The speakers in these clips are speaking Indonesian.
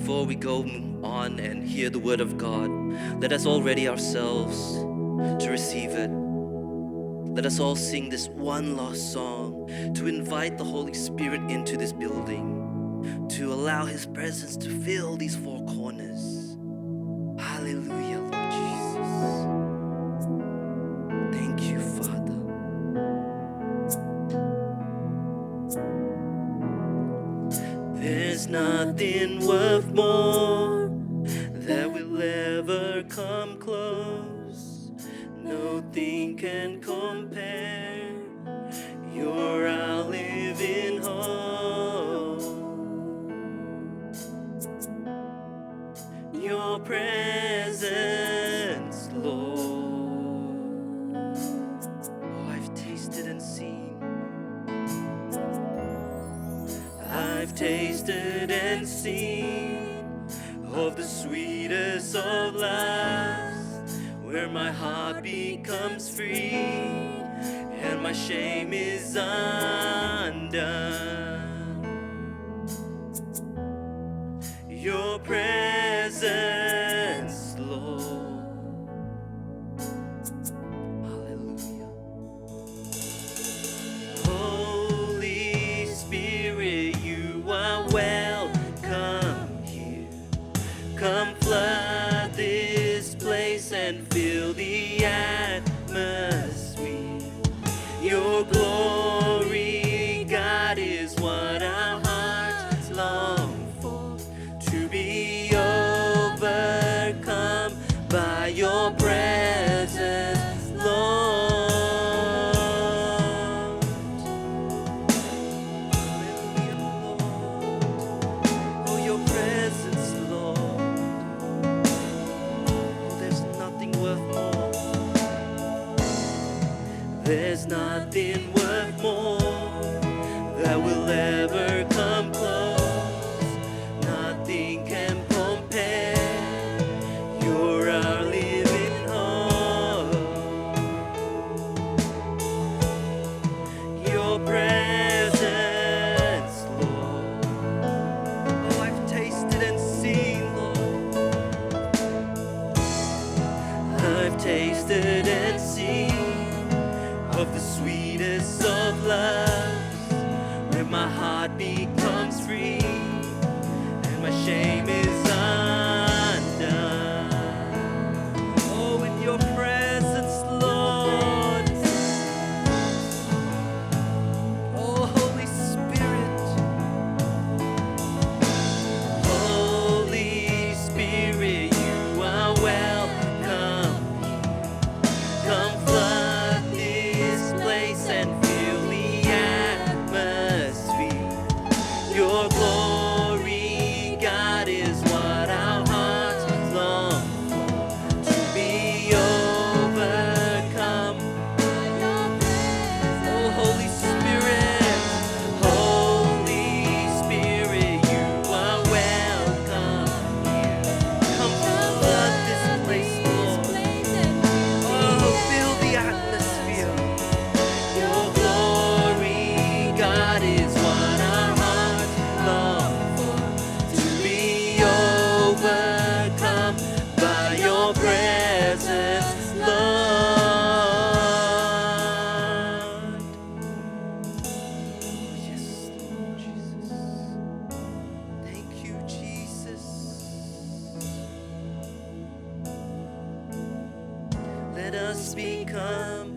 before we go on and hear the word of God, let us all ready ourselves to receive it. Let us all sing this one last song to invite the Holy Spirit into this building, to allow His presence to fill these four corners. Hallelujah, Lord Jesus. Thank you, Father. There's nothing worth more that will ever come close. Nothing can compare. You're our living hope. Your presence, Lord. Oh, I've tasted and seen. I've tasted and seen of the sweetest of lives, where my heart becomes free and my shame is undone. Your presence, Lord. Hallelujah. Holy Spirit, you are welcome here. Come flood this place and fill the atmosphere. Your glory, God, is what our hearts long for. To be overcome by your presence, Lord. Hallelujah, Lord. Oh, your presence, Lord. Oh, there's nothing worth more. There's nothing worth more that will ever come close. Nothing can compare. You're our living hope. Your presence, Lord. Oh, I've tasted and seen, Lord. I've tasted and seen of the sweetest of loves, where my heart becomes free and my shame is undone. Oh, in your presence, Lord. Oh, Holy Spirit. Holy Spirit, you are welcome. Come flood this place and fill the atmosphere. Your glory, God, is what our hearts long for. To be overcome. Oh, Holy Spirit, Holy Spirit, you are welcome here. Come flood this place, Lord. Oh, fill the atmosphere. Your glory, God, is what our hearts long for. To be overcome by your presence, Lord. Oh, yes, Lord Jesus. Thank you, Jesus. Let us become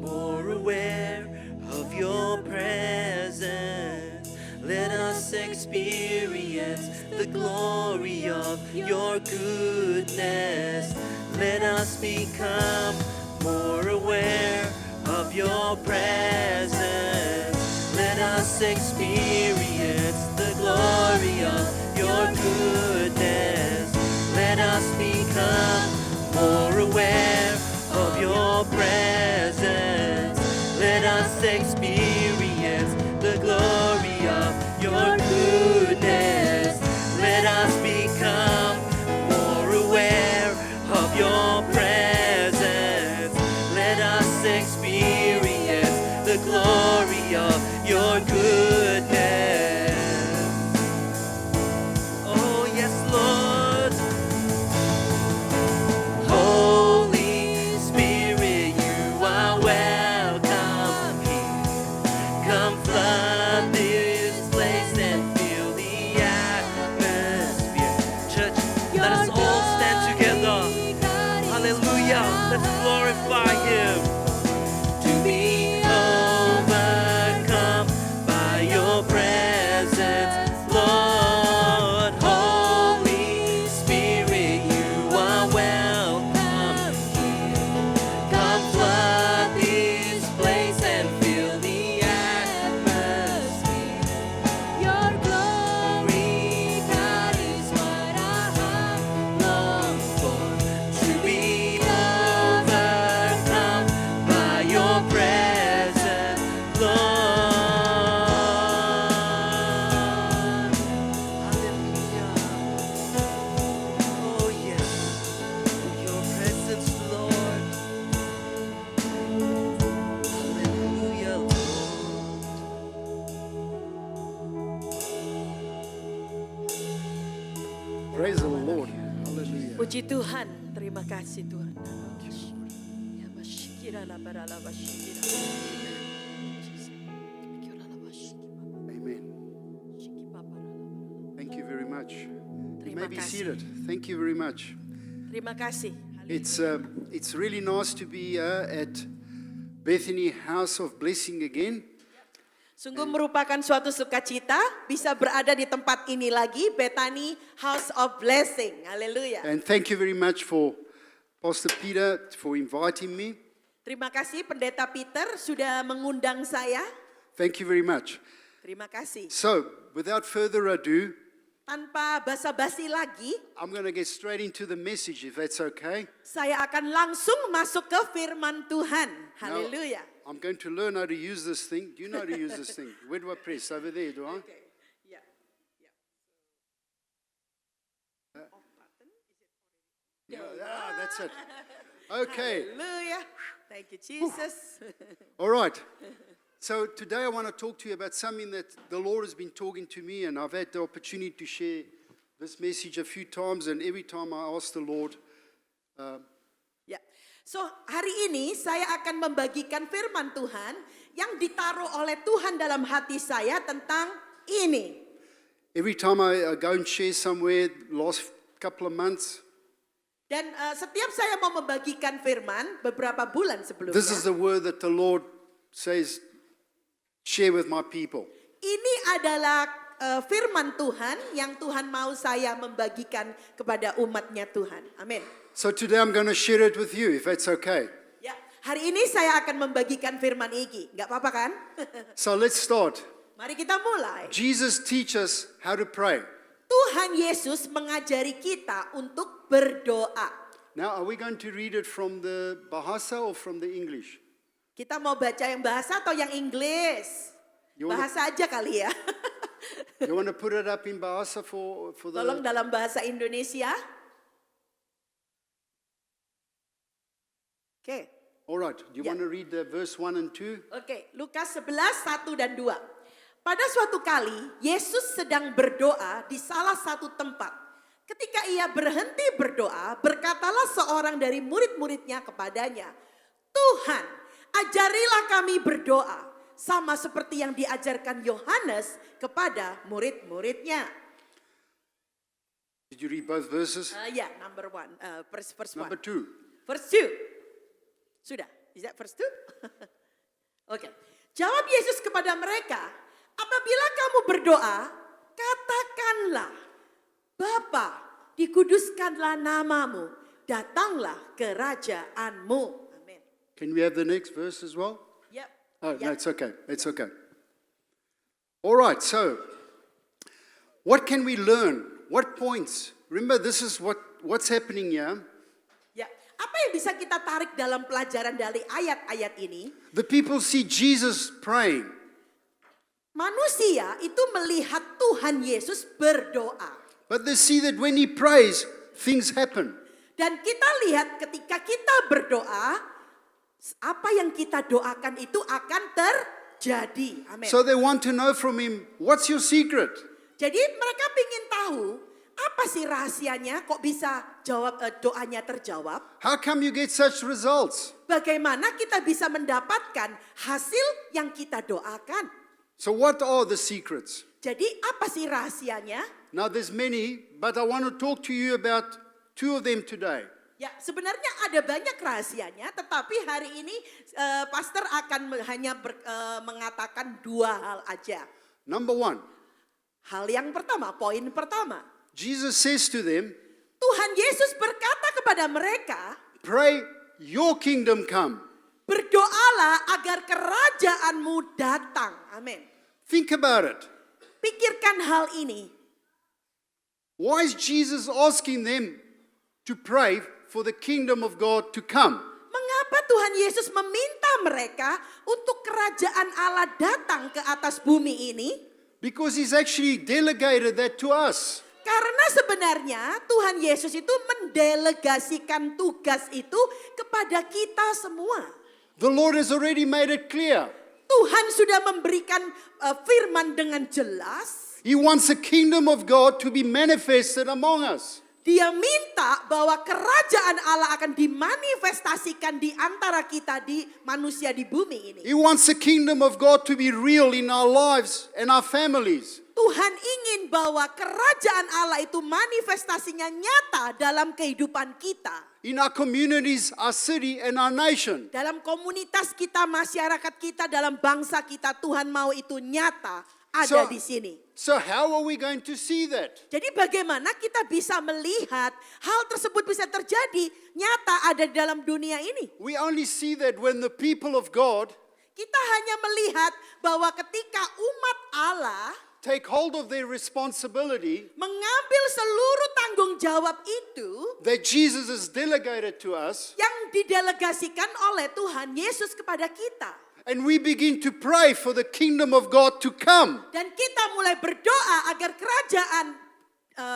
more aware of your presence. Let us experience the glory of your goodness. Let us become more aware of your presence. Let us experience the glory of your goodness. Let us become more aware of your presence. Let us experience the glory of your goodness. Let us become more aware of your presence. Let us experience the glory of your goodness. Oh, yes, Lord. Praise the Lord. Hallelujah. Puji Tuhan, terima kasih Tuhan. Amen. Thank you very much. You Terima may be kasih. seated. Thank you very much. Terima kasih. It's really nice to be here at Bethany House of Blessing again. Sungguh merupakan suatu sukacita bisa berada di tempat ini lagi, Bethany House of Blessing. Haleluya. And thank you very much for Pastor Peter for inviting me. Terima kasih Pendeta Peter sudah mengundang saya. Thank you very much. Terima kasih. So, without further ado, Tanpa basa-basi lagi, I'm going to get straight into the message if that's okay. saya akan langsung masuk ke firman Tuhan. Now, Haleluya. I'm going to learn how to use this thing. Do you know how to use this thing? Where do I press? Over there, do I? Ya. Yeah, that's it. Okay. Haleluya. Thank you Jesus. All right. So today I want to talk to you about something that the Lord has been talking to me, and I've had the opportunity to share this message a few times, and every time I ask the Lord, Ya. So, hari ini saya akan membagikan firman Tuhan yang ditaruh oleh Tuhan dalam hati saya tentang ini. every time I go and share somewhere, last couple of months, Dan setiap saya mau membagikan firman beberapa bulan sebelumnya, this is the word that the Lord says, share with my people. ini adalah firman Tuhan yang Tuhan mau saya membagikan kepada umatnya Tuhan. Amin. So today I'm going to share it with you, if that's okay. Ya, hari ini saya akan membagikan firman ini. Nggak apa-apa kan? So let's start. Mari kita mulai. Jesus teaches us how to pray. Tuhan Yesus mengajari kita untuk berdoa. Now, are we going to read it from the Bahasa or from the English? Kita mau baca yang bahasa atau yang Inggris? You wanna- Bahasa aja kali ya. You want to put it up in Bahasa for Tolong the... dalam bahasa Indonesia. Oke. All right. Do you Yeah. want to read the verse 1 and 2? Oke, Lukas 11, 1 dan 2. Pada suatu kali, Yesus sedang berdoa di salah satu tempat. Ketika ia berhenti berdoa, berkatalah seorang dari murid-muridnya kepadanya, Tuhan, ajarilah kami berdoa, sama seperti yang diajarkan Yohanes kepada murid-muridnya. Did you read both verses? Ya, number one, verse one. Number 2. Verse 2. Sudah, is that verse 2? Oke. Jawab Yesus kepada mereka, apabila kamu berdoa, katakanlah, Bapa, dikuduskanlah namamu, datanglah kerajaanmu. Amin. Can we have the next verse as well? Yep. Oh, no, Yep. it's okay. It's okay. All right, so what can we learn? What points? Remember, this is what's happening here. Ya, apa yang bisa kita tarik dalam pelajaran dari ayat-ayat ini? The people see Jesus praying. Manusia itu melihat Tuhan Yesus berdoa. But they see that when he prays, things happen. Dan kita lihat ketika kita berdoa, apa yang kita doakan itu akan terjadi. Amin. So they want to know from him, what's your secret? Jadi mereka ingin tahu apa sih rahasianya kok bisa doanya terjawab? How come you get such results? Bagaimana kita bisa mendapatkan hasil yang kita doakan? So what are the secrets? Jadi apa sih rahasianya? Now there's many, but I want to talk to you about two of them today. Ya, sebenarnya ada banyak rahasianya, tetapi hari ini pastor akan hanya mengatakan dua hal aja. Number 1, Hal yang pertama, poin pertama. Jesus says to them, Tuhan Yesus berkata kepada mereka, pray your kingdom come. berdoalah agar kerajaanmu datang. Amin. Think about it. Pikirkan hal ini. Why is Jesus asking them to pray for the kingdom of God to come? Mengapa Tuhan Yesus meminta mereka untuk kerajaan Allah datang ke atas bumi ini? Because he's actually delegated that to us. Karena sebenarnya Tuhan Yesus itu mendelegasikan tugas itu kepada kita semua. The Lord has already made it clear. Tuhan sudah memberikan firman dengan jelas. He wants the kingdom of God to be manifested among us. Dia minta bahwa kerajaan Allah akan dimanifestasikan di antara kita, di manusia di bumi ini. He wants the kingdom of God to be real in our lives and our families. Tuhan ingin bahwa kerajaan Allah itu manifestasinya nyata dalam kehidupan kita. In our communities, our city, and our nation. Dalam komunitas kita, masyarakat kita, dalam bangsa kita, Tuhan mau itu nyata ada di sini. So how are we going to see that? Jadi bagaimana kita bisa melihat hal tersebut bisa terjadi nyata ada di dalam dunia ini? We only see that when the people of God Kita hanya melihat bahwa ketika umat Allah take hold of their responsibility mengambil seluruh tanggung jawab itu that Jesus has delegated to us, yang didelegasikan oleh Tuhan Yesus kepada kita. and we begin to pray for the kingdom of God to come. Dan kita mulai berdoa agar kerajaan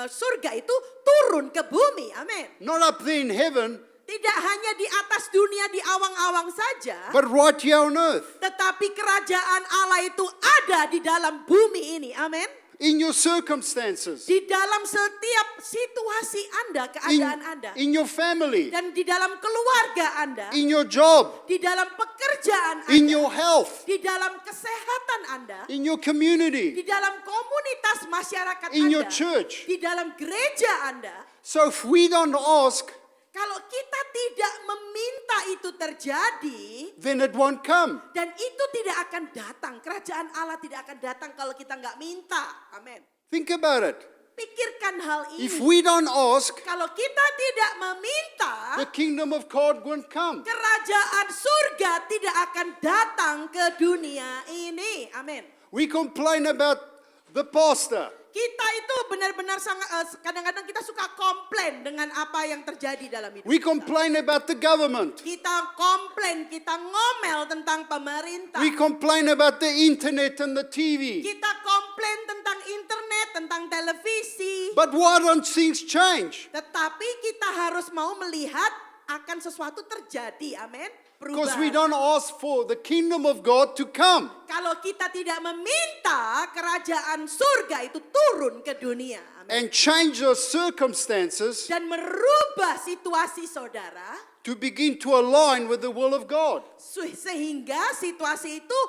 surga itu turun ke bumi. Amin. Not up there in heaven, Tidak hanya di atas dunia, di awang-awang saja. but right here on earth. Tetapi kerajaan Allah itu ada di dalam bumi ini. Amin. In your circumstances, Di dalam setiap situasi Anda, keadaan Anda. in your family, Dan di dalam keluarga Anda. in your job, Di dalam pekerjaan in Anda. your health, Di dalam kesehatan Anda. in your community, Di dalam komunitas masyarakat in Anda. your church. Di dalam gereja Anda. So if we don't ask, Kalau kita tidak meminta itu terjadi, then it won't come. dan itu tidak akan datang. Kerajaan Allah tidak akan datang kalau kita nggak minta. Amin. Think about it. Pikirkan hal ini. If we don't ask, Kalau kita tidak meminta, the kingdom of God won't come. kerajaan surga tidak akan datang ke dunia ini. Amin. We complain about the pastor. Kita itu benar-benar sangat kadang-kadang kita suka komplain dengan apa yang terjadi dalam hidup We kita. complain about the government. Kita komplain, kita ngomel tentang pemerintah. We complain about the internet and the TV. Kita komplain tentang internet, tentang televisi. But why don't things change? Tetapi kita harus mau melihat akan sesuatu terjadi. Amin. Because we Perubahan. don't ask for the kingdom of God to come. Kalau kita tidak meminta kerajaan surga itu turun ke dunia. Amin. And change your circumstances Dan merubah situasi saudara. to begin to align with the will of God. Sehingga situasi itu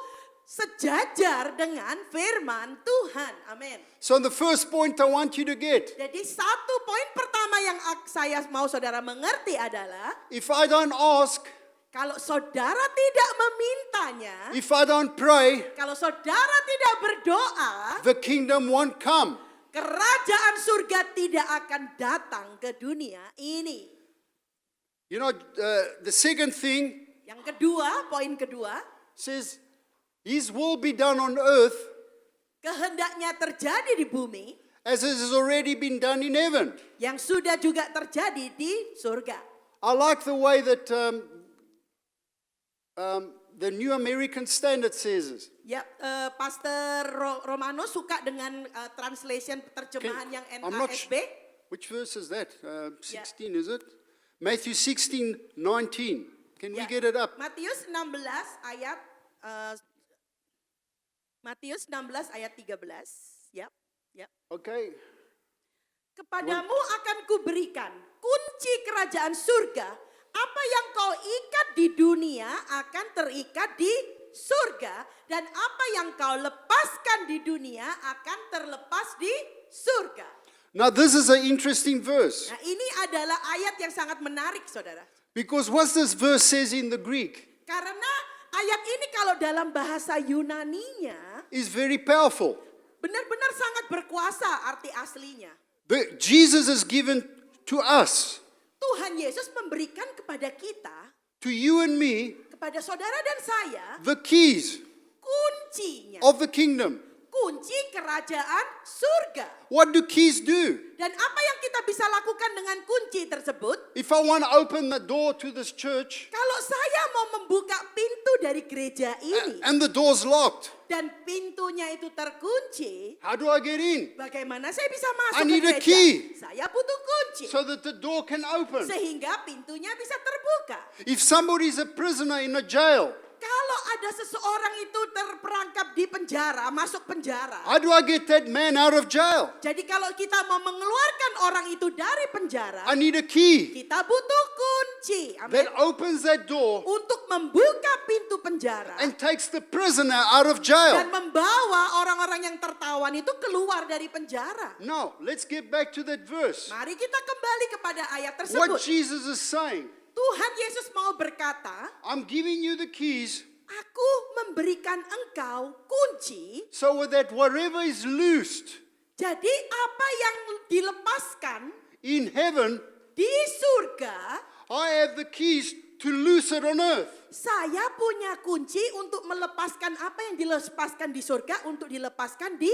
sejajar dengan firman Tuhan. Amin. So the first point I want you to get, Jadi satu poin pertama yang saya mau saudara mengerti adalah if I don't ask, kalau saudara tidak memintanya, if I don't pray, kalau saudara tidak berdoa, the kingdom won't come. kerajaan surga tidak akan datang ke dunia ini. You know, the second thing Yang kedua, poin kedua, says, His will be done on earth kehendaknya terjadi di bumi as it has already been done in heaven. yang sudah juga terjadi di surga. I like the way that the New American Standard says it. Ya, Pastor Romano suka dengan translation terjemahan yang I'm not NASB. Which verse is that? 16, is it? Matthew 16:19. Can we Ya, get it up? Matius 16 ayat Matius 16 ayat 13. Ya. Okay. Kepadamu akan kuberikan kunci kerajaan surga. Apa yang kau ikat di dunia akan terikat di surga. Dan apa yang kau lepaskan di dunia akan terlepas di surga. Now this is an interesting verse. Nah, ini adalah ayat yang sangat menarik, saudara. Because what this verse says in the Greek Karena ayat ini kalau dalam bahasa Yunaninya is very powerful. benar-benar sangat berkuasa arti aslinya. Jesus is given to us, Tuhan Yesus memberikan kepada kita, to you and me, kepada saudara dan saya, the keys kuncinya. of the kingdom. Kunci kerajaan surga. What do keys do? Dan apa yang kita bisa lakukan dengan kunci tersebut? If I want to open the door to this church Kalau saya mau membuka pintu dari gereja ini and the door's locked, dan pintunya itu terkunci, how do I get in? bagaimana saya bisa masuk I need ke a gereja? key. Saya butuh kunci So that the door can open. sehingga pintunya bisa terbuka. If somebody's a prisoner in a jail, Kalau ada seseorang itu terperangkap di penjara penjara, masuk penjara. How do I get that man out of jail? Jadi kalau kita mau mengeluarkan orang itu dari penjara, I need a key kita butuh kunci. Amin. that opens that door Untuk membuka pintu penjara and takes the prisoner out of dan jail. membawa orang-orang yang tertawan itu keluar dari penjara. Now, let's get back to that verse. Mari kita kembali kepada ayat What tersebut. Jesus is saying, Tuhan Yesus mau berkata, I'm giving you the keys aku memberikan engkau kunci. so that whatever is loosed Jadi apa yang dilepaskan in heaven, di surga, I have the keys to loose it on earth. saya punya kunci untuk melepaskan apa yang dilepaskan di surga untuk dilepaskan di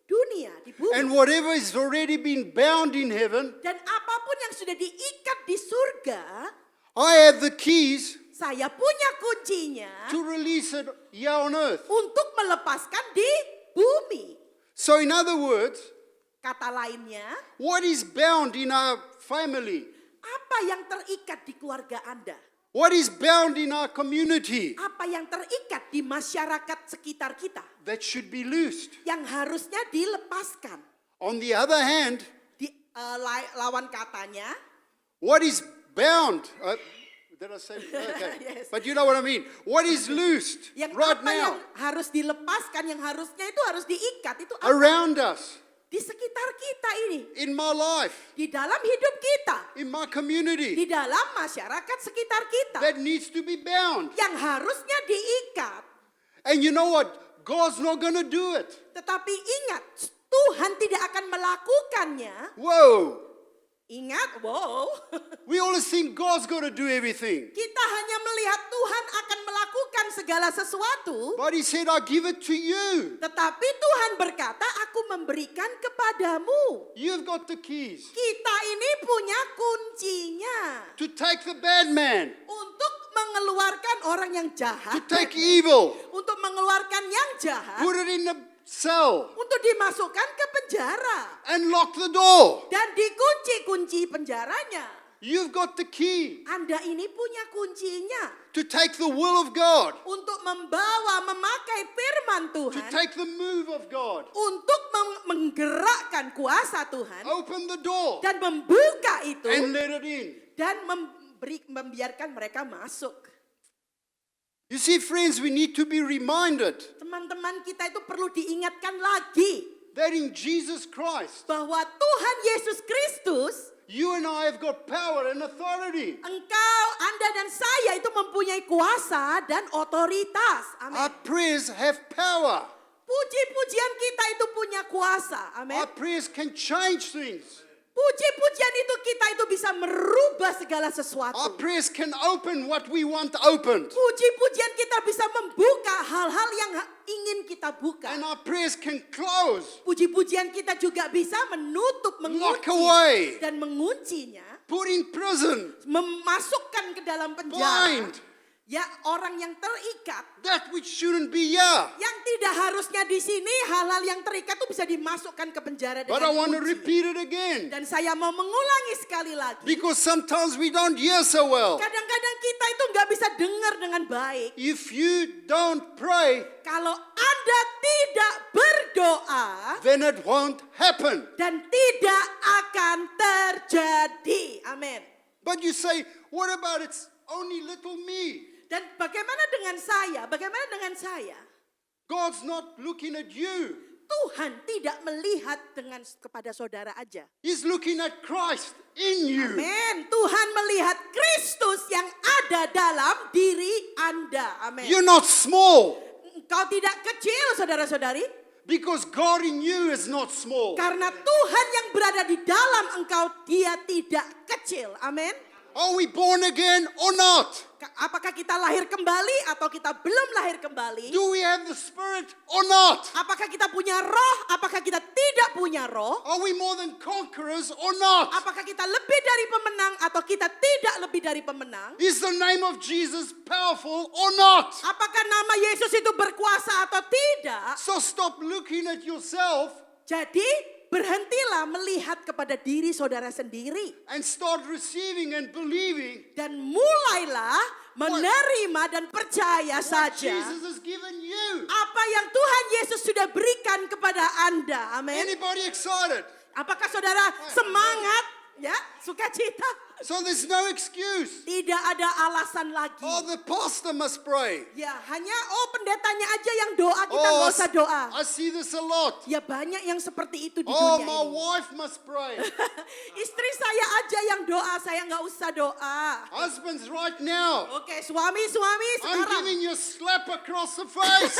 dunia, di bumi. And whatever is already been bound in heaven, Dan apapun yang sudah diikat di surga, I have the keys saya punya kuncinya to release it here on earth. untuk melepaskan di bumi. So, in other words, Kata lainnya, what is bound in our family? apa yang terikat di keluarga Anda? What is bound in our community? Apa yang terikat di masyarakat sekitar kita? That should be loosed. Yang harusnya dilepaskan. On the other hand, Lawan katanya, what is bound? Did I say? Okay. Yes. But you know what I mean. What is loosed yang right apa yang now harus dilepaskan, yang harusnya itu harus diikat, itu apa? around us, Di sekitar kita ini, in my life, di dalam hidup kita, in my community, di dalam masyarakat sekitar kita, that needs to be bound. yang harusnya diikat. And you know what? God's not going to do it. Tetapi ingat, Tuhan tidak akan melakukannya. Whoa. Ingat, wow. We always think God's going to do everything. Kita hanya melihat Tuhan akan melakukan segala sesuatu. But He said, I give it to you. Tetapi Tuhan berkata, aku memberikan kepadamu. You've got the keys Kita ini punya kuncinya. to take the bad man, Untuk mengeluarkan orang yang to jahat. take evil, Untuk mengeluarkan yang jahat. put it in the cell, Untuk dimasukkan ke penjara. and lock the door. Dan dikunci-kunci penjaranya. You've got the key Anda ini punya kuncinya. to take the will of God, Untuk memakai firman to Tuhan. take the move of God. Untuk menggerakkan kuasa Tuhan. Open the door Dan membuka itu. and let it in. Dan membiarkan mereka masuk. You see, friends, we need to be reminded Teman-teman kita itu perlu diingatkan lagi. that in Jesus Christ, Bahwa Tuhan Yesus Kristus. you and I have got power and authority. Engkau, Anda dan saya itu mempunyai kuasa dan otoritas. Amin. Our prayers have power. Puji-pujian kita itu punya kuasa. Amin. Our prayers can change things. Puji-pujian itu kita itu bisa merubah segala Our sesuatu. prayers can open what we want opened. Puji-pujian kita bisa membuka hal-hal yang ingin kita buka. And our prayers can close, Puji-pujian kita juga bisa menutup, lock mengunci away, dan menguncinya, put in prison, memasukkan ke dalam penjara. bind Ya, orang yang terikat, that which shouldn't be here. yang tidak harusnya di sini, hal-hal yang terikat itu bisa dimasukkan ke penjara But I dengan want to kunci. repeat it again, Dan saya mau mengulangi sekali lagi. because sometimes we don't hear so well. Kadang-kadang kita itu nggak bisa dengar dengan baik. If you don't pray, Kalau Anda tidak berdoa then it won't happen. dan tidak akan terjadi. Amin. But you say, what about it's only little me? Dan bagaimana dengan saya? Bagaimana dengan saya? God's not looking at you. Tuhan tidak melihat kepada saudara aja. He's looking at Christ in you. Amin. Tuhan melihat Kristus yang ada dalam diri Anda. Amin. You're not small, Engkau tidak kecil, saudara-saudari. because God in you is not small. Karena Tuhan yang berada di dalam engkau, dia tidak kecil. Amin. Are we born again or not? Apakah kita lahir kembali atau kita belum lahir kembali? Do we have the Spirit or not? Apakah kita punya roh? Apakah kita tidak punya roh? Are we more than conquerors or not? Apakah kita lebih dari pemenang atau kita tidak lebih dari pemenang? Is the name of Jesus powerful or not? Apakah nama Yesus itu berkuasa atau tidak? So stop looking at yourself Jadi berhentilah melihat kepada diri saudara sendiri. and start receiving and believing Dan mulailah menerima dan percaya what saja Jesus has given you. apa yang Tuhan Yesus dia berikan kepada Anda. Amin. Anybody excited? Apakah saudara semangat? Ya, sukacita. So there's no excuse. Tidak ada alasan lagi. Oh, the pastor must pray. Ya, hanya pendetanya aja yang doa, kita nggak usah doa. I see this a lot. Ya banyak yang seperti itu di Oh, dunia my ini. wife must pray. Istri saya aja yang doa, saya nggak usah doa. Husbands, right now, Oke, suami-suami I'm sekarang giving you a slap across the face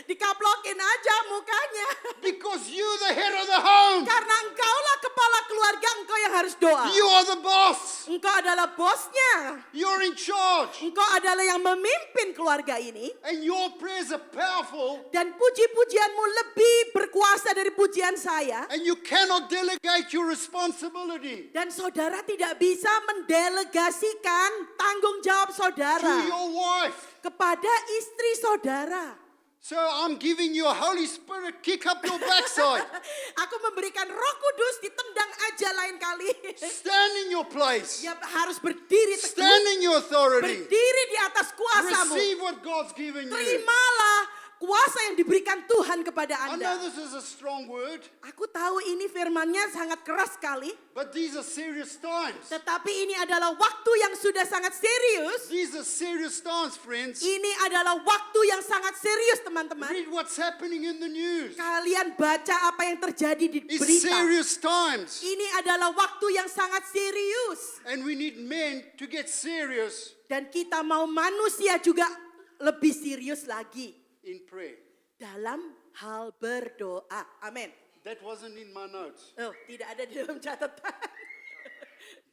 dikaplokin aja mukanya. because you're the head of the home. Karena engkaulah kepala keluarga, engkau yang harus doa. You are the boss. Engkau adalah bosnya. You're in charge. Engkau adalah yang memimpin keluarga ini. And your prayers are powerful. Dan puji-pujianmu lebih berkuasa dari pujian saya. And you cannot delegate your responsibility Dan saudara tidak bisa mendelegasikan tanggung jawab to saudara your wife. kepada istri saudara. So I'm giving you a Holy Spirit kick up your backside. Aku memberikan Roh Kudus, ditendang aja lain kali. Stand in your place. Ya harus berdiri teguh, Stand in your authority. berdiri di atas kuasamu. Receive what God's given you. Terimalah kuasa yang diberikan Tuhan kepada I know Anda. this is a strong word, Aku tahu ini firman-Nya sangat keras sekali, but these are serious times. tetapi ini adalah waktu yang sudah sangat serius. These are serious times, friends. Ini adalah waktu yang sangat serius, teman-teman. Read what's happening in the news. Kalian baca apa yang terjadi di It's berita. serious times. Ini adalah waktu yang sangat serius. And we need men to get serious Dan kita mau manusia juga lebih serius lagi in prayer. dalam hal berdoa. Amin. That wasn't in my notes, Oh, tidak ada di dalam catatan.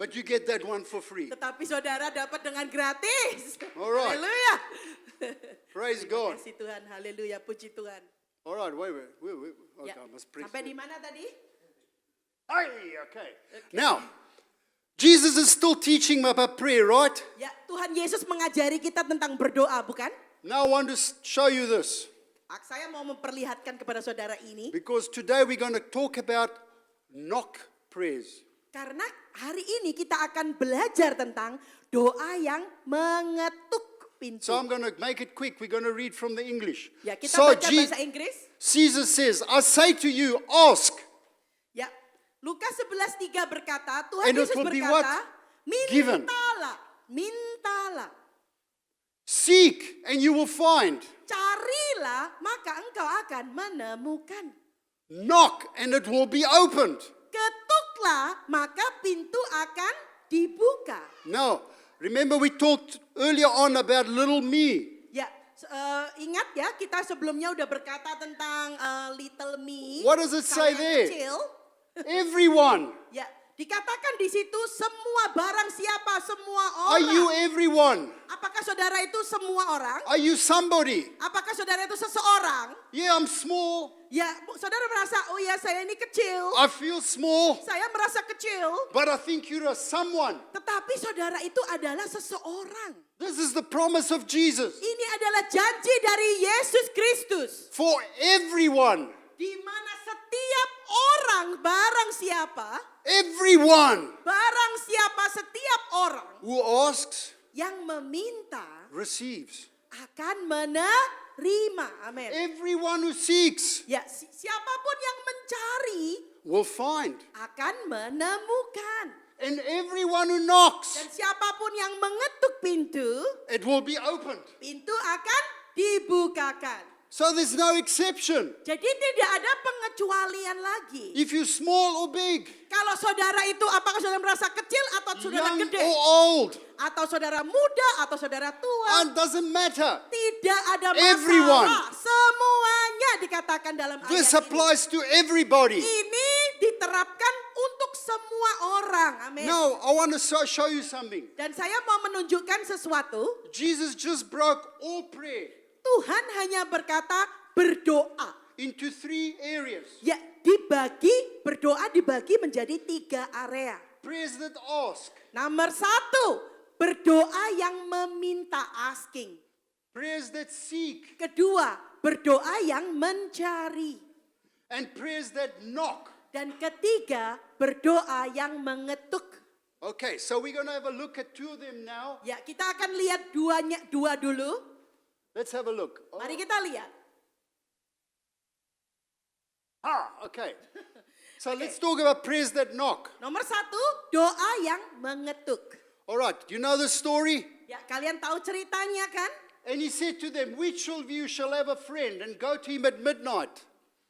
but you get that one for free. Tetapi saudara dapat dengan gratis. Alright. Haleluya. Praise God. Kasih Tuhan, haleluya, puji Tuhan. All right, wait. Okay, Ya. I must press. Sampai di mana tadi? Okay. Now, Jesus is still teaching about prayer, right? Ya, Tuhan Yesus mengajari kita tentang berdoa, bukan? Now I want to show you this. Saya mau memperlihatkan kepada saudara ini. Because today we're going to talk about knock prayers. Karena hari ini kita akan belajar tentang doa yang mengetuk pintu. So I'm going to make it quick. We're going to read from the English. Ya, kita So baca bahasa Inggris. Jesus says, I say to you, ask. Ya, Lukas 11:3 berkata, Tuhan And it Yesus will be berkata, what? Given. mintalah. Seek and you will find. Carilah, maka engkau akan menemukan. Knock and it will be opened. Ketuklah, maka pintu akan dibuka. Now, remember we talked earlier on about little me. Ya, ingat ya, kita sebelumnya udah berkata tentang little me. What does it say saya there? kecil. Everyone. Ya, dikatakan di situ semua barang siapa, semua Are orang. you everyone? Apakah saudara itu semua orang? Are you somebody? Apakah saudara itu seseorang? Yeah, I'm small. Ya, saudara merasa, oh ya saya ini kecil. I feel small. Saya merasa kecil. But I think you're a someone. Tetapi saudara itu adalah seseorang. This is the promise of Jesus. Ini adalah janji dari Yesus Kristus. For everyone. Di mana setiap orang, barang siapa, Everyone barang siapa setiap orang who asks yang meminta receives. akan menerima. Amin. Everyone who seeks Ya, siapapun yang mencari will find. akan menemukan. And everyone who knocks, Dan siapapun yang mengetuk pintu, it will be opened. pintu akan dibukakan. So there's no exception. Jadi tidak ada pengecualian lagi. If you're small or big, Kalau saudara itu apakah saudara merasa kecil atau saudara young gede? or old, Atau saudara muda atau saudara tua? it doesn't matter. Tidak ada masalah. Everyone. Semuanya dikatakan dalam ayat This ini. applies to everybody. Ini diterapkan untuk semua orang. Amin. Now, I want to show you something. Dan saya mau menunjukkan sesuatu. Jesus just broke all prayer Tuhan hanya berkata berdoa. into 3 areas. Ya, berdoa dibagi menjadi 3 area. Prayers that ask, Nomor 1, berdoa yang meminta, asking. prayers that seek, Kedua, berdoa yang mencari. and prayers that knock. Dan ketiga, berdoa yang mengetuk. Okay, so we're going to have a look at 2 of them now. Ya, kita akan lihat 2 dulu. Let's have a look. Mari kita lihat. Okay. So let's talk about prayers that knock. Nomor 1, doa yang mengetuk. All right, you know the story? Ya, kalian tahu ceritanya kan? And he said to them, which of you shall have a friend and go to him at midnight?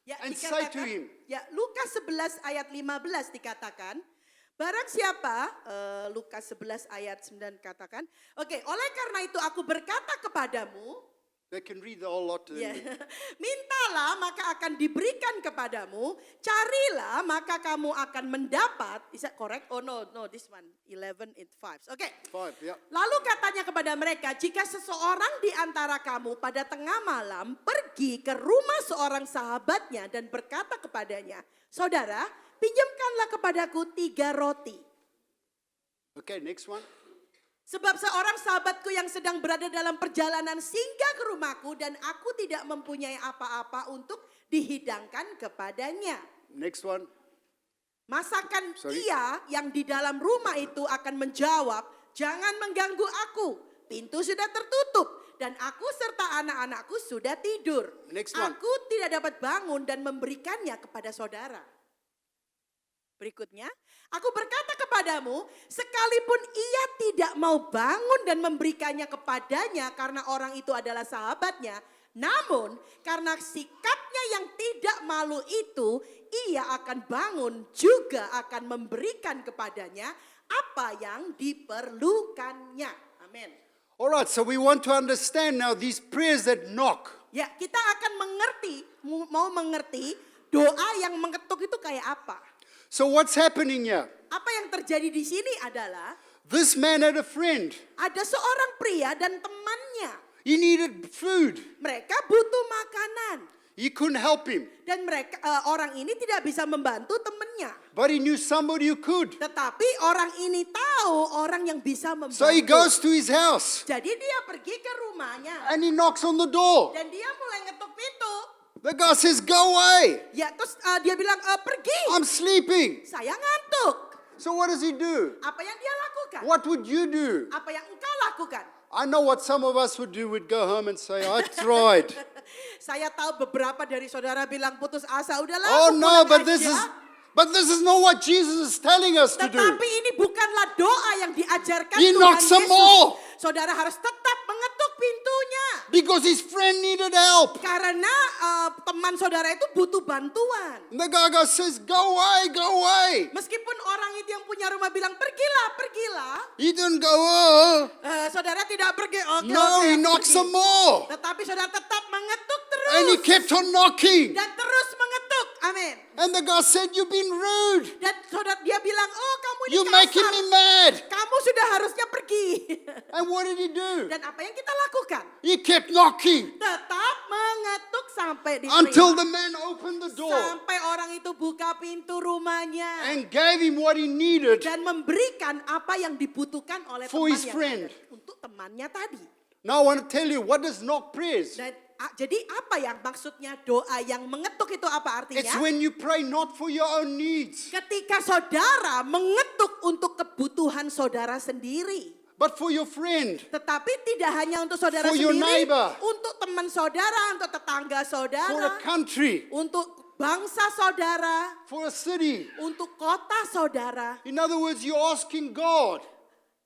Ya, And say to him. Ya, Lukas 11 ayat 15 dikatakan, barang siapa, Lukas 11 ayat 9 katakan, oke, oleh karena itu aku berkata kepadamu, They can read the whole lot to ya, them. mintalah maka akan diberikan kepadamu, carilah maka kamu akan mendapat. Is that correct? Oh no, this one 11 it 5. Oke. 5, yeah. Lalu katanya kepada mereka, jika seseorang di antara kamu pada tengah malam pergi ke rumah seorang sahabatnya dan berkata kepadanya, saudara, pinjamkanlah kepadaku 3 roti. Okay, next one. Sebab seorang sahabatku yang sedang berada dalam perjalanan singgah ke rumahku dan aku tidak mempunyai apa-apa untuk dihidangkan kepadanya. Next one. Masakan Sorry. ia yang di dalam rumah itu akan menjawab, jangan mengganggu aku, pintu sudah tertutup dan aku serta anak-anakku sudah tidur. Next one. Aku tidak dapat bangun dan memberikannya kepada saudara. Berikutnya, aku berkata kepadamu, sekalipun ia tidak mau bangun dan memberikannya kepadanya karena orang itu adalah sahabatnya, namun karena sikapnya yang tidak malu itu, ia akan bangun juga akan memberikan kepadanya apa yang diperlukannya. Amin. All right, so we want to understand now these prayers that knock. Ya, kita akan mau mengerti doa yang mengetuk itu kayak apa. So what's happening here? Apa yang terjadi di sini adalah This man had a friend. ada seorang pria dan temannya. He needed food. Mereka butuh makanan. He couldn't help him, Dan mereka orang ini tidak bisa membantu temannya. but he knew somebody who could. Tetapi orang ini tahu orang yang bisa membantu. So he goes to his house Jadi dia pergi ke rumahnya. and he knocks on the door. Dan dia mulai ngetuk pintu. The guy says, "Go away. Ya terus dia bilang, pergi. I'm sleeping." Saya ngantuk. So what does he do? Apa yang dia lakukan? What would you do? Apa yang engkau lakukan? I know what some of us would do. We'd go home and say, "I tried." Saya tahu beberapa dari saudara bilang putus asa. Udahlah, Oh aku no, pulang but aja. this is not what Jesus is telling us to do. Tetapi ini bukanlah doa yang diajarkan He Tuhan knocks some Yesus. more. Saudara harus tetap mengetuk pintunya. Because his friend needed help. Karena teman saudara itu butuh bantuan. And the guy says, "Go away, go away." Meskipun orang itu yang punya rumah bilang, pergilah, pergilah. He didn't go, "Oh." Saudara tidak pergi. Oke, No, oke, he aku knocked pergi. some more. Tetapi saudara tetap mengetuk terus. And he kept on knocking. Dan terus mengetuk. Amin. And the guy said, "You've been rude. Dan saudara dia bilang, oh kamu ini You're making kasar. me mad." Kamu sudah harusnya pergi. And what did he do? Dan apa yang kita lakukan? He kept knocking Tetap mengetuk sampai until diterima. the man opened the door Sampai orang itu buka pintu rumahnya. and gave him what he needed. Dan memberikan apa yang dibutuhkan oleh For teman his yang friend. ada. Untuk temannya tadi. Now I want to tell you, what does knock prayers? Dan jadi apa yang maksudnya doa yang mengetuk itu apa artinya? It's when you pray not for your own needs, Ketika saudara mengetuk untuk kebutuhan saudara sendiri. but for your friend, Tetapi tidak hanya untuk saudara For your sendiri, neighbor. untuk teman saudara, untuk tetangga for saudara, a country, untuk bangsa saudara, for a city. untuk kota saudara. In other words, you're asking God,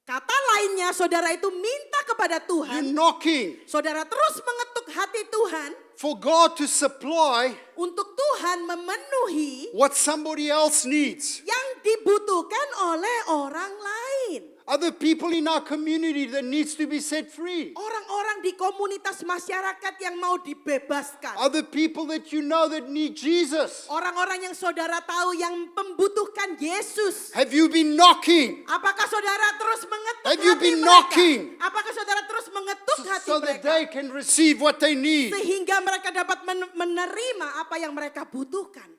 Kata lainnya, saudara itu minta kepada you're Tuhan, knocking saudara terus mengetuk hati Tuhan for God to supply untuk Tuhan memenuhi what somebody else needs. yang dibutuhkan oleh orang lain. Other people in our community that needs to be set free. Orang-orang di komunitas masyarakat yang mau dibebaskan. Other people that you know that need Jesus. Orang-orang yang saudara tahu yang membutuhkan Yesus. Have you been knocking Apakah saudara terus mengetuk Have you hati been mereka? knocking? Apakah saudara terus mengetuk hati so that mereka? they can receive what they need? Sehingga mereka dapat menerima apa yang mereka butuhkan.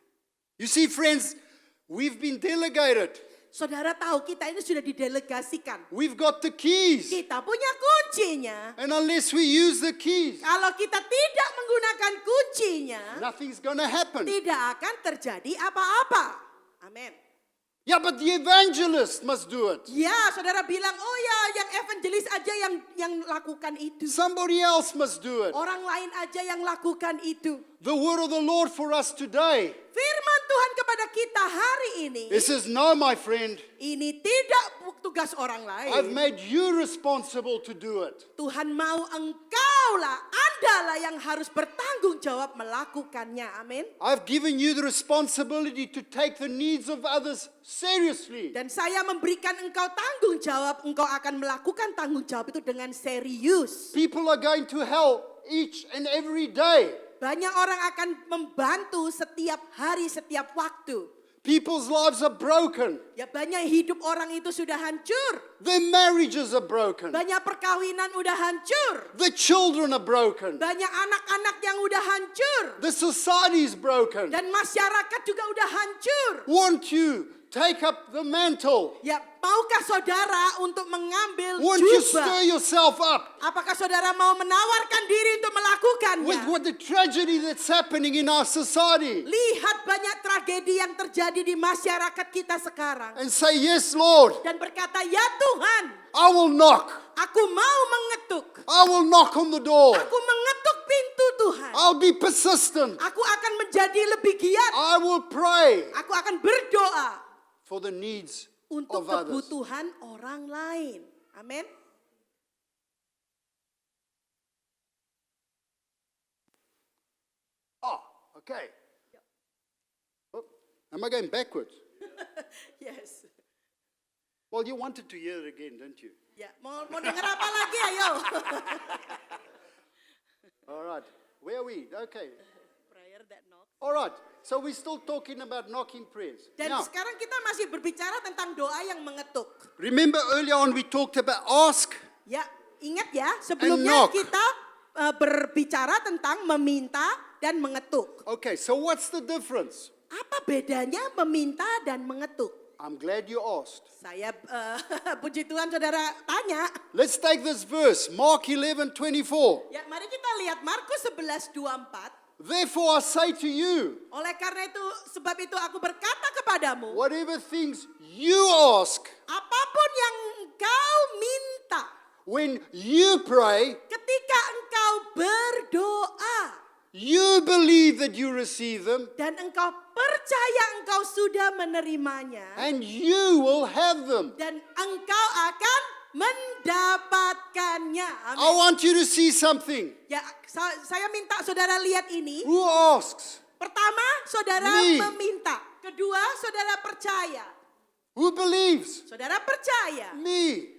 You see, friends, we've been delegated. Saudara tahu kita ini sudah didelegasikan. We've got the keys. Kita punya kuncinya. And unless we use the keys, Kalau kita tidak menggunakan kuncinya, nothing's going to happen. tidak akan terjadi apa-apa. Amin. Yeah, but the evangelist must do it. Ya, saudara bilang, oh ya, yang evangelis aja yang lakukan itu. Somebody else must do it. Orang lain aja yang lakukan itu. The word of the Lord for us today. Firman Tuhan kepada kita hari ini, It says, no, my friend, ini tidak tugas orang I've lain. made you responsible to do it. Tuhan mau engkaulah, Andalah yang harus bertanggung jawab melakukannya. Amin. I've given you the responsibility to take the needs of others seriously. Dan saya memberikan engkau tanggung jawab, engkau akan melakukan tanggung jawab itu dengan serius. People are going to hell each and every day. Banyak orang akan membantu setiap hari, setiap waktu. People's lives are broken. Ya, banyak hidup orang itu sudah hancur. Their marriages are broken. Banyak perkawinan udah hancur. The children are broken. Banyak anak-anak yang udah hancur. The society is broken. Dan masyarakat juga udah hancur. Won't you take up the mantle? Ya, maukah saudara untuk mengambil Won't you stir jubah? yourself up Apakah saudara mau menawarkan diri untuk melakukannya? with what the tragedy that's happening in our society Lihat banyak tragedi yang terjadi di masyarakat kita sekarang. and say, yes, Lord, Dan berkata, ya Tuhan, I will knock. aku mau mengetuk. I will knock on the door. Aku mengetuk pintu Tuhan. I'll be persistent. Aku akan menjadi lebih giat. I will pray Aku akan berdoa for the needs untuk of others. kebutuhan orang lain. Amin. Oh, okay. Oh, am I going backwards? Yes. Well, you wanted to hear it again, didn't you? Ya, mau dengar apa lagi ayo? All right. Where are we? Okay. Prayer that knocks. All right. So we're still talking about knocking prayers. Dan Now, sekarang kita masih berbicara tentang doa yang mengetuk. remember earlier on we talked about ask. Ya, ingat ya, sebelumnya knock. kita berbicara tentang meminta dan mengetuk. Okay, so what's the difference? Apa bedanya meminta dan mengetuk? I'm glad you asked. Saya puji Tuhan saudara tanya. Let's take this verse, Mark 11:24. Ya, mari kita lihat Markus 11:24. Therefore I say to you, Oleh karena itu, sebab itu aku berkata kepadamu, whatever things you ask apapun yang engkau minta, when you pray, ketika engkau berdoa, you believe that you receive them, dan engkau percaya engkau sudah menerimanya, and you will have them. dan engkau akan mendapatkannya. I Amin. want you to see something. Ya, saya minta saudara lihat ini. Who asks? Pertama, saudara Me. meminta. Kedua, saudara percaya. Who believes? Saudara percaya. Me.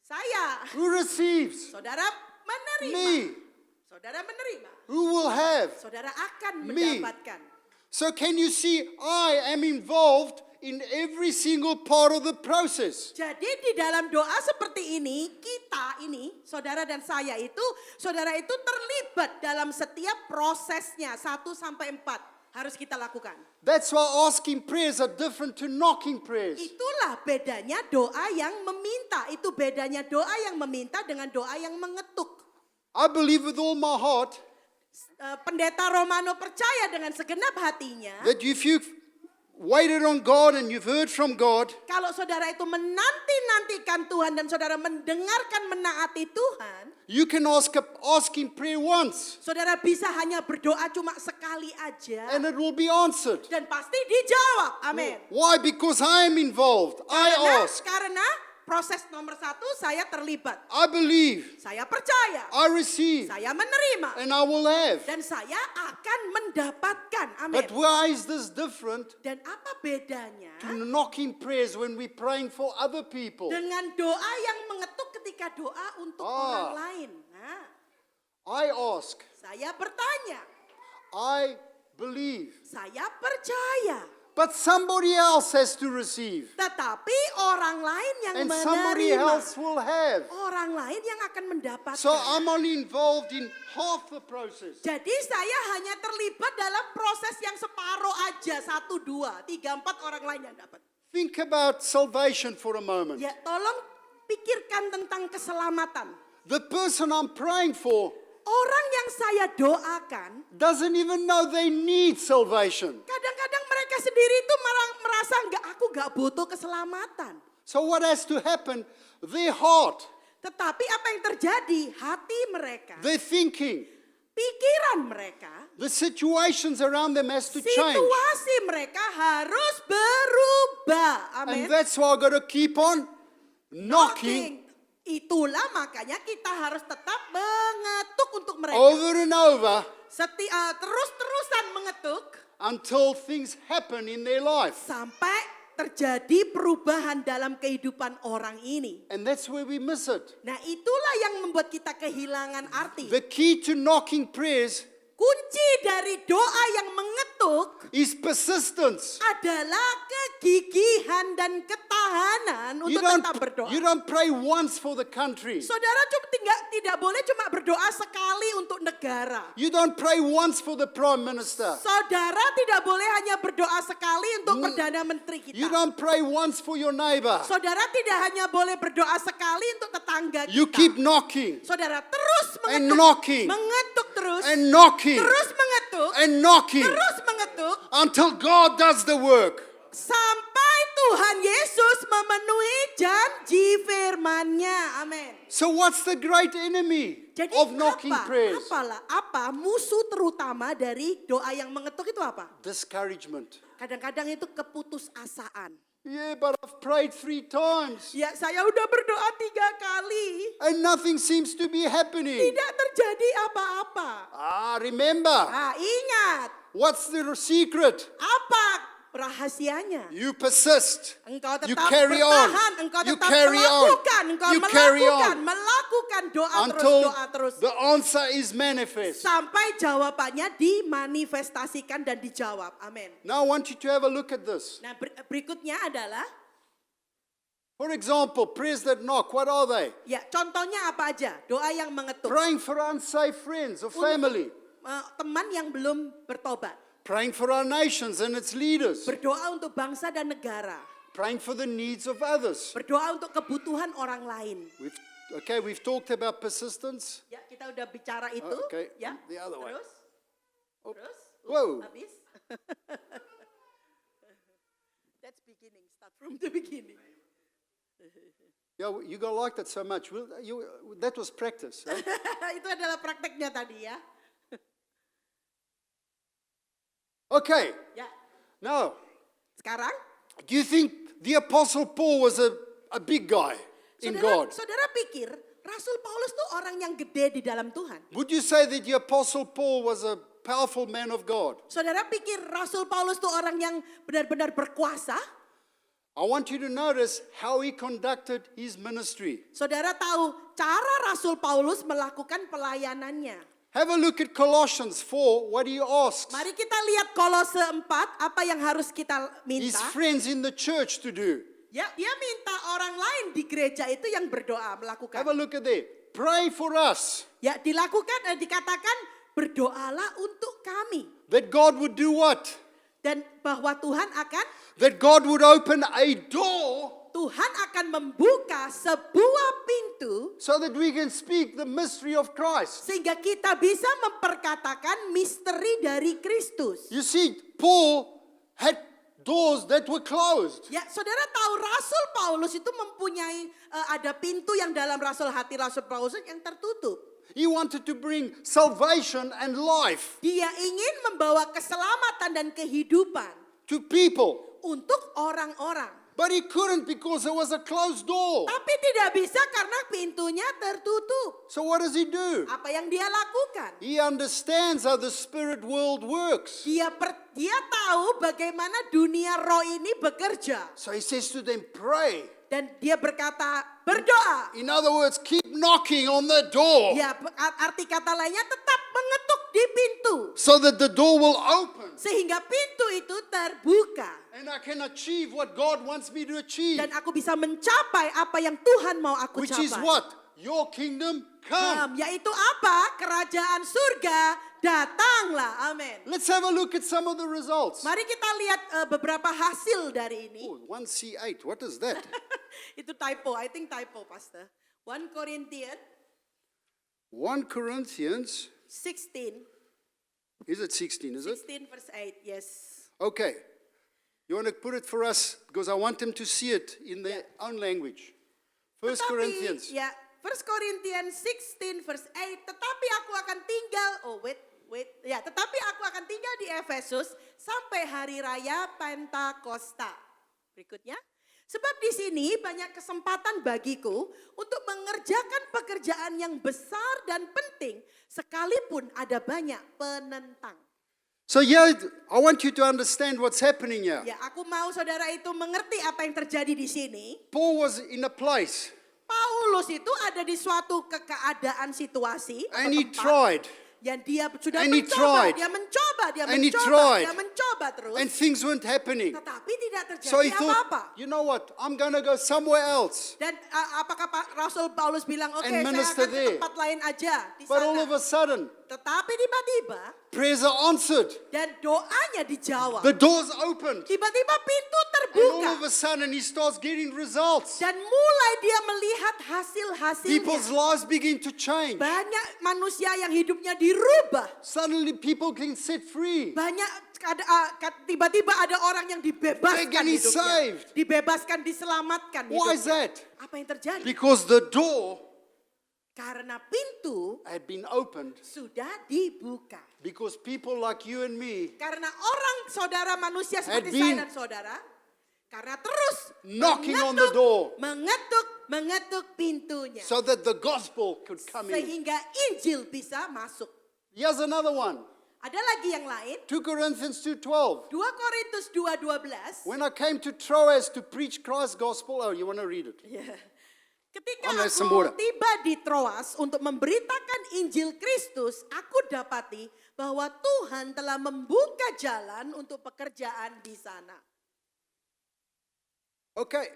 Saya. Who receives? Saudara menerima. Me. Saudara menerima. Who will have? Saudara akan Me. mendapatkan. So can you see I am involved in every single part of the process. Jadi di dalam doa seperti ini, kita ini, saudara dan saya itu, saudara itu terlibat dalam setiap prosesnya 1 sampai 4 harus kita lakukan. That's why asking prayers are different to knocking prayers. Itulah bedanya doa yang meminta. Itu bedanya doa yang meminta dengan doa yang mengetuk. I believe with all my heart Pendeta Romano percaya dengan segenap hatinya, that if you've waited on God and you've heard from God, kalau saudara itu menanti-nantikan Tuhan dan saudara mendengarkan menaati Tuhan, you can ask in prayer once saudara bisa hanya berdoa cuma sekali aja and it will be answered. dan pasti dijawab. Amin. Why? Because I am involved. I ask. Karena proses nomor 1, saya terlibat. I believe. Saya percaya. I receive. Saya menerima. And I will have. Dan saya akan mendapatkan. Amin. But why is this different Dan apa bedanya to knocking prayers when we're praying for other people? dengan doa yang mengetuk ketika doa untuk orang lain? Nah, I ask. saya bertanya. I believe. Saya percaya. But somebody else has to receive. Tetapi orang lain yang And somebody menerima. else will have. Orang lain yang akan mendapatkan. So I'm only involved in half the process. Jadi saya hanya terlibat dalam proses yang separuh aja. 1, 2, 3, 4 orang lain yang dapat. Think about salvation for a moment. Ya, tolong pikirkan tentang keselamatan. The person I'm praying for Orang yang saya doakan, doesn't even know they need salvation. kadang-kadang mereka sendiri itu merasa aku nggak butuh keselamatan. So what has to happen? Their heart, Tetapi apa yang terjadi? Hati mereka, their thinking, pikiran mereka, the situations around them has to change. situasi mereka harus berubah. Amin. And that's why I got to keep on knocking Itulah makanya kita harus tetap mengetuk untuk mereka. over and over Terus-terusan mengetuk until things happen in their life. sampai terjadi perubahan dalam kehidupan orang ini. And that's where we miss it. Nah, itulah yang membuat kita kehilangan arti. The key to knocking prayers Kunci dari doa yang mengetuk is persistence. adalah kegigihan dan ketahanan untuk tetap berdoa. You don't pray once for the country. Saudara tidak boleh cuma berdoa sekali untuk negara. You don't pray once for the prime minister. Saudara tidak boleh hanya berdoa sekali untuk Perdana Menteri kita. You don't pray once for your neighbor. Saudara tidak hanya boleh berdoa sekali untuk tetangga kita. You keep knocking Saudara terus mengetuk. and knocking Mengetuk terus. and knocking Terus mengetuk. and knocking Terus mengetuk. until God does the work. Sampai Tuhan Yesus memenuhi janji firman-Nya. Amin. So what's the great enemy Jadi of knocking prayers? apa musuh terutama dari doa yang mengetuk itu apa? Discouragement. Kadang-kadang itu keputusasaan. Yeah, but I've prayed 3 times Ya, saya udah berdoa 3 kali. and nothing seems to be happening. Tidak terjadi apa-apa. Remember, Ingat, what's the secret? apa rahasianya? You persist. Engkau You tetap carry on. bertahan, engkau You tetap carry on. melakukan, engkau You carry melakukan doa until terus. the answer is manifest. Sampai jawabannya dimanifestasikan dan dijawab. Amin. Now I want you to have a look at this. Nah, berikutnya adalah, For example, prayers that knock, what are they? ya contohnya apa aja? Doa yang mengetuk. Praying for unsafe friends or family. Teman yang belum bertobat. Praying for our nations and its leaders. Berdoa untuk bangsa dan negara. Praying for the needs of others. Berdoa untuk kebutuhan orang lain. We've talked about persistence. Ya, kita udah bicara itu. Okay, Ya, the other way. terus. Terus. Whoa. Habis. That's beginning. Start from the beginning. Yeah, you got like that so much. That was practice. Huh? Itu adalah prakteknya tadi ya. Okay, Ya. now, Sekarang, do you think the Apostle Paul was a big guy in God? saudara pikir Rasul Paulus tuh orang yang gede di dalam Tuhan? Would you say that the Apostle Paul was a powerful man of God? Saudara pikir Rasul Paulus tuh orang yang benar-benar berkuasa? I want you to notice how he conducted his ministry. Saudara tahu cara Rasul Paulus melakukan pelayanannya. Have a look at Colossians 4, what he asks Mari kita lihat Kolose 4, apa yang harus kita his minta. friends in the church to do. Ya, dia minta orang lain di gereja itu yang berdoa, melakukan. Have a look at there. Pray for us Ya, dilakukan, dikatakan berdoalah untuk kami. that God would do what? Dan bahwa Tuhan That God would open a door akan membuka sebuah pintu so that we can speak the mystery of Christ. sehingga kita bisa memperkatakan misteri dari Kristus. You see, Paul had doors that were closed. Ya, saudara tahu Rasul Paulus itu mempunyai ada pintu yang dalam hati Rasul Paulus yang tertutup. He wanted to bring salvation and life Dia ingin membawa keselamatan dan kehidupan to people, untuk orang-orang. but he couldn't because there was a closed door. Tapi tidak bisa karena pintunya tertutup. So what does he do? Apa yang dia lakukan? He understands how the spirit world works. Dia tahu bagaimana dunia roh ini bekerja. So he says to them, pray. Dan dia berkata, berdoa. In other words, keep knocking on the door Ya, arti kata lainnya tetap mengetuk di pintu. so that the door will open Sehingga pintu itu terbuka. and I can achieve what God wants me to achieve, Dan aku bisa mencapai apa yang Tuhan mau aku which capai. is what? Your kingdom come. Yaitu apa? Kerajaan surga datanglah. Amin. Let's have a look at some of the results. Mari kita lihat beberapa hasil dari ini. Oh, 1C8, what is that? Itu typo, I think typo, Pastor. 1 Corinthians 1 Corinthians, 16, is it 16, is it? 16 verse 8, yes. Okay. You want to put it for us because I want them to see it in their own language. 1 Corinthians. Ya, 1 Corinthians 16 verse 8, tetapi aku akan tinggal, tetapi aku akan tinggal di Efesus sampai hari raya Pentakosta. Berikutnya, sebab di sini banyak kesempatan bagiku untuk mengerjakan pekerjaan yang besar dan penting sekalipun ada banyak penentang. So here, I want you to understand what's happening here. Ya, aku mau saudara itu mengerti apa yang terjadi di sini. Paul was in a place Paulus itu ada di suatu keadaan situasi atau and he tempat tried yang dia sudah And he tried. And he tried. mencoba terus, and things weren't happening. tetapi tidak So he terjadi thought, apa-apa. you know what, I'm going to go somewhere else. Dan apakah Rasul Paulus bilang, oke, And saya minister akan ke there. tempat lain aja di But sana. all of a sudden, Tetapi tiba-tiba prayers are answered. dan doanya dijawab. The doors opened. Tiba-tiba pintu And terbuka all of a sudden, he starts getting results. dan mulai dia melihat hasil-hasilnya. People's lives begin to change. Banyak manusia yang hidupnya dirubah. Suddenly, people can set free. Banyak tiba-tiba ada orang yang They're dibebaskan getting hidupnya. saved. Dibebaskan, diselamatkan Why is hidupnya. that? Apa yang terjadi? Because the door Karena pintu had been opened sudah dibuka. because people like you and me Karena orang saudara manusia seperti Had saya been dan saudara, karena terus knocking on the door mengetuk pintunya. so that the gospel could come in. Sehingga Injil bisa masuk. Here's another one. Ada lagi yang lain, 2 Corinthians 2:12. 2 Korintus 2:12. When I came to Troas to preach Christ's gospel, oh, you want to read it? Ya. Ketika Oh, aku sembura. tiba di Troas untuk memberitakan Injil Kristus, aku dapati bahwa Tuhan telah membuka jalan untuk pekerjaan di sana. Okay.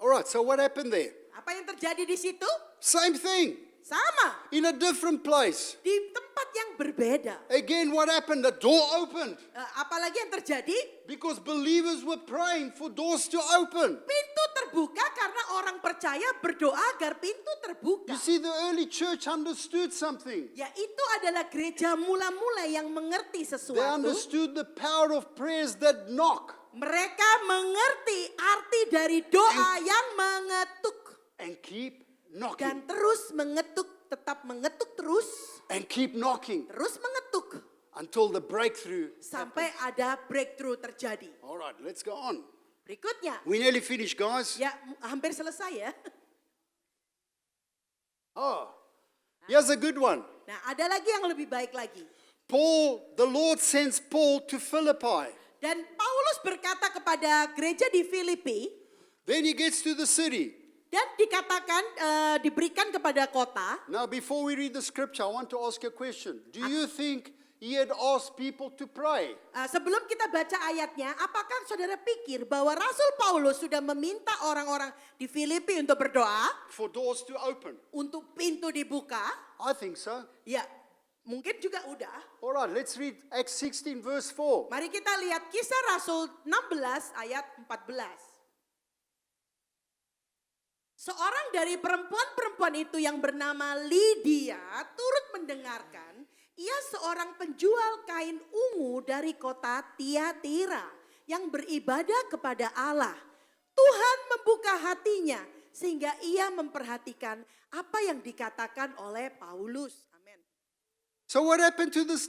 All right. So what happened there? Apa yang terjadi di situ? Same thing. Sama, In a different place. di tempat yang berbeda. Again, what happened? The door opened. Apalagi yang terjadi? Because believers were praying for doors to open. Pintu terbuka karena orang percaya berdoa agar pintu terbuka. You see, the early church understood something. Ya, itu adalah gereja mula-mula yang mengerti They sesuatu. understood the power of prayers that knock Mereka mengerti arti dari doa yang mengetuk. and keep knocking Dan terus mengetuk, tetap mengetuk terus, and keep knocking terus mengetuk. until the breakthrough. Sampai ada breakthrough terjadi. All right, let's go on. Berikutnya, We nearly finished, guys. ya hampir selesai ya. Oh, here's a good one. Nah, ada lagi yang lebih baik lagi. The Lord sends Paul to Philippi. Dan Paulus berkata kepada gereja di Filipi, Then he gets to the city. dan dikatakan, diberikan kepada kota. Now, before we read the scripture, I want to ask you a question. Do you think he had asked people to pray? Sebelum kita baca ayatnya, apakah saudara pikir bahwa Rasul Paulus sudah meminta orang-orang di Filipi untuk berdoa, For doors to open? untuk pintu dibuka? I think so. Ya, mungkin juga udah. All right, let's read Acts 16 verse 4. Mari kita lihat Kisah Rasul 16 ayat 14. Seorang dari perempuan-perempuan itu yang bernama Lydia turut mendengarkan. Ia seorang penjual kain ungu dari kota Tiatira yang beribadah kepada Allah. Tuhan membuka hatinya sehingga ia memperhatikan apa yang dikatakan oleh Paulus. Amin. So what happened to this?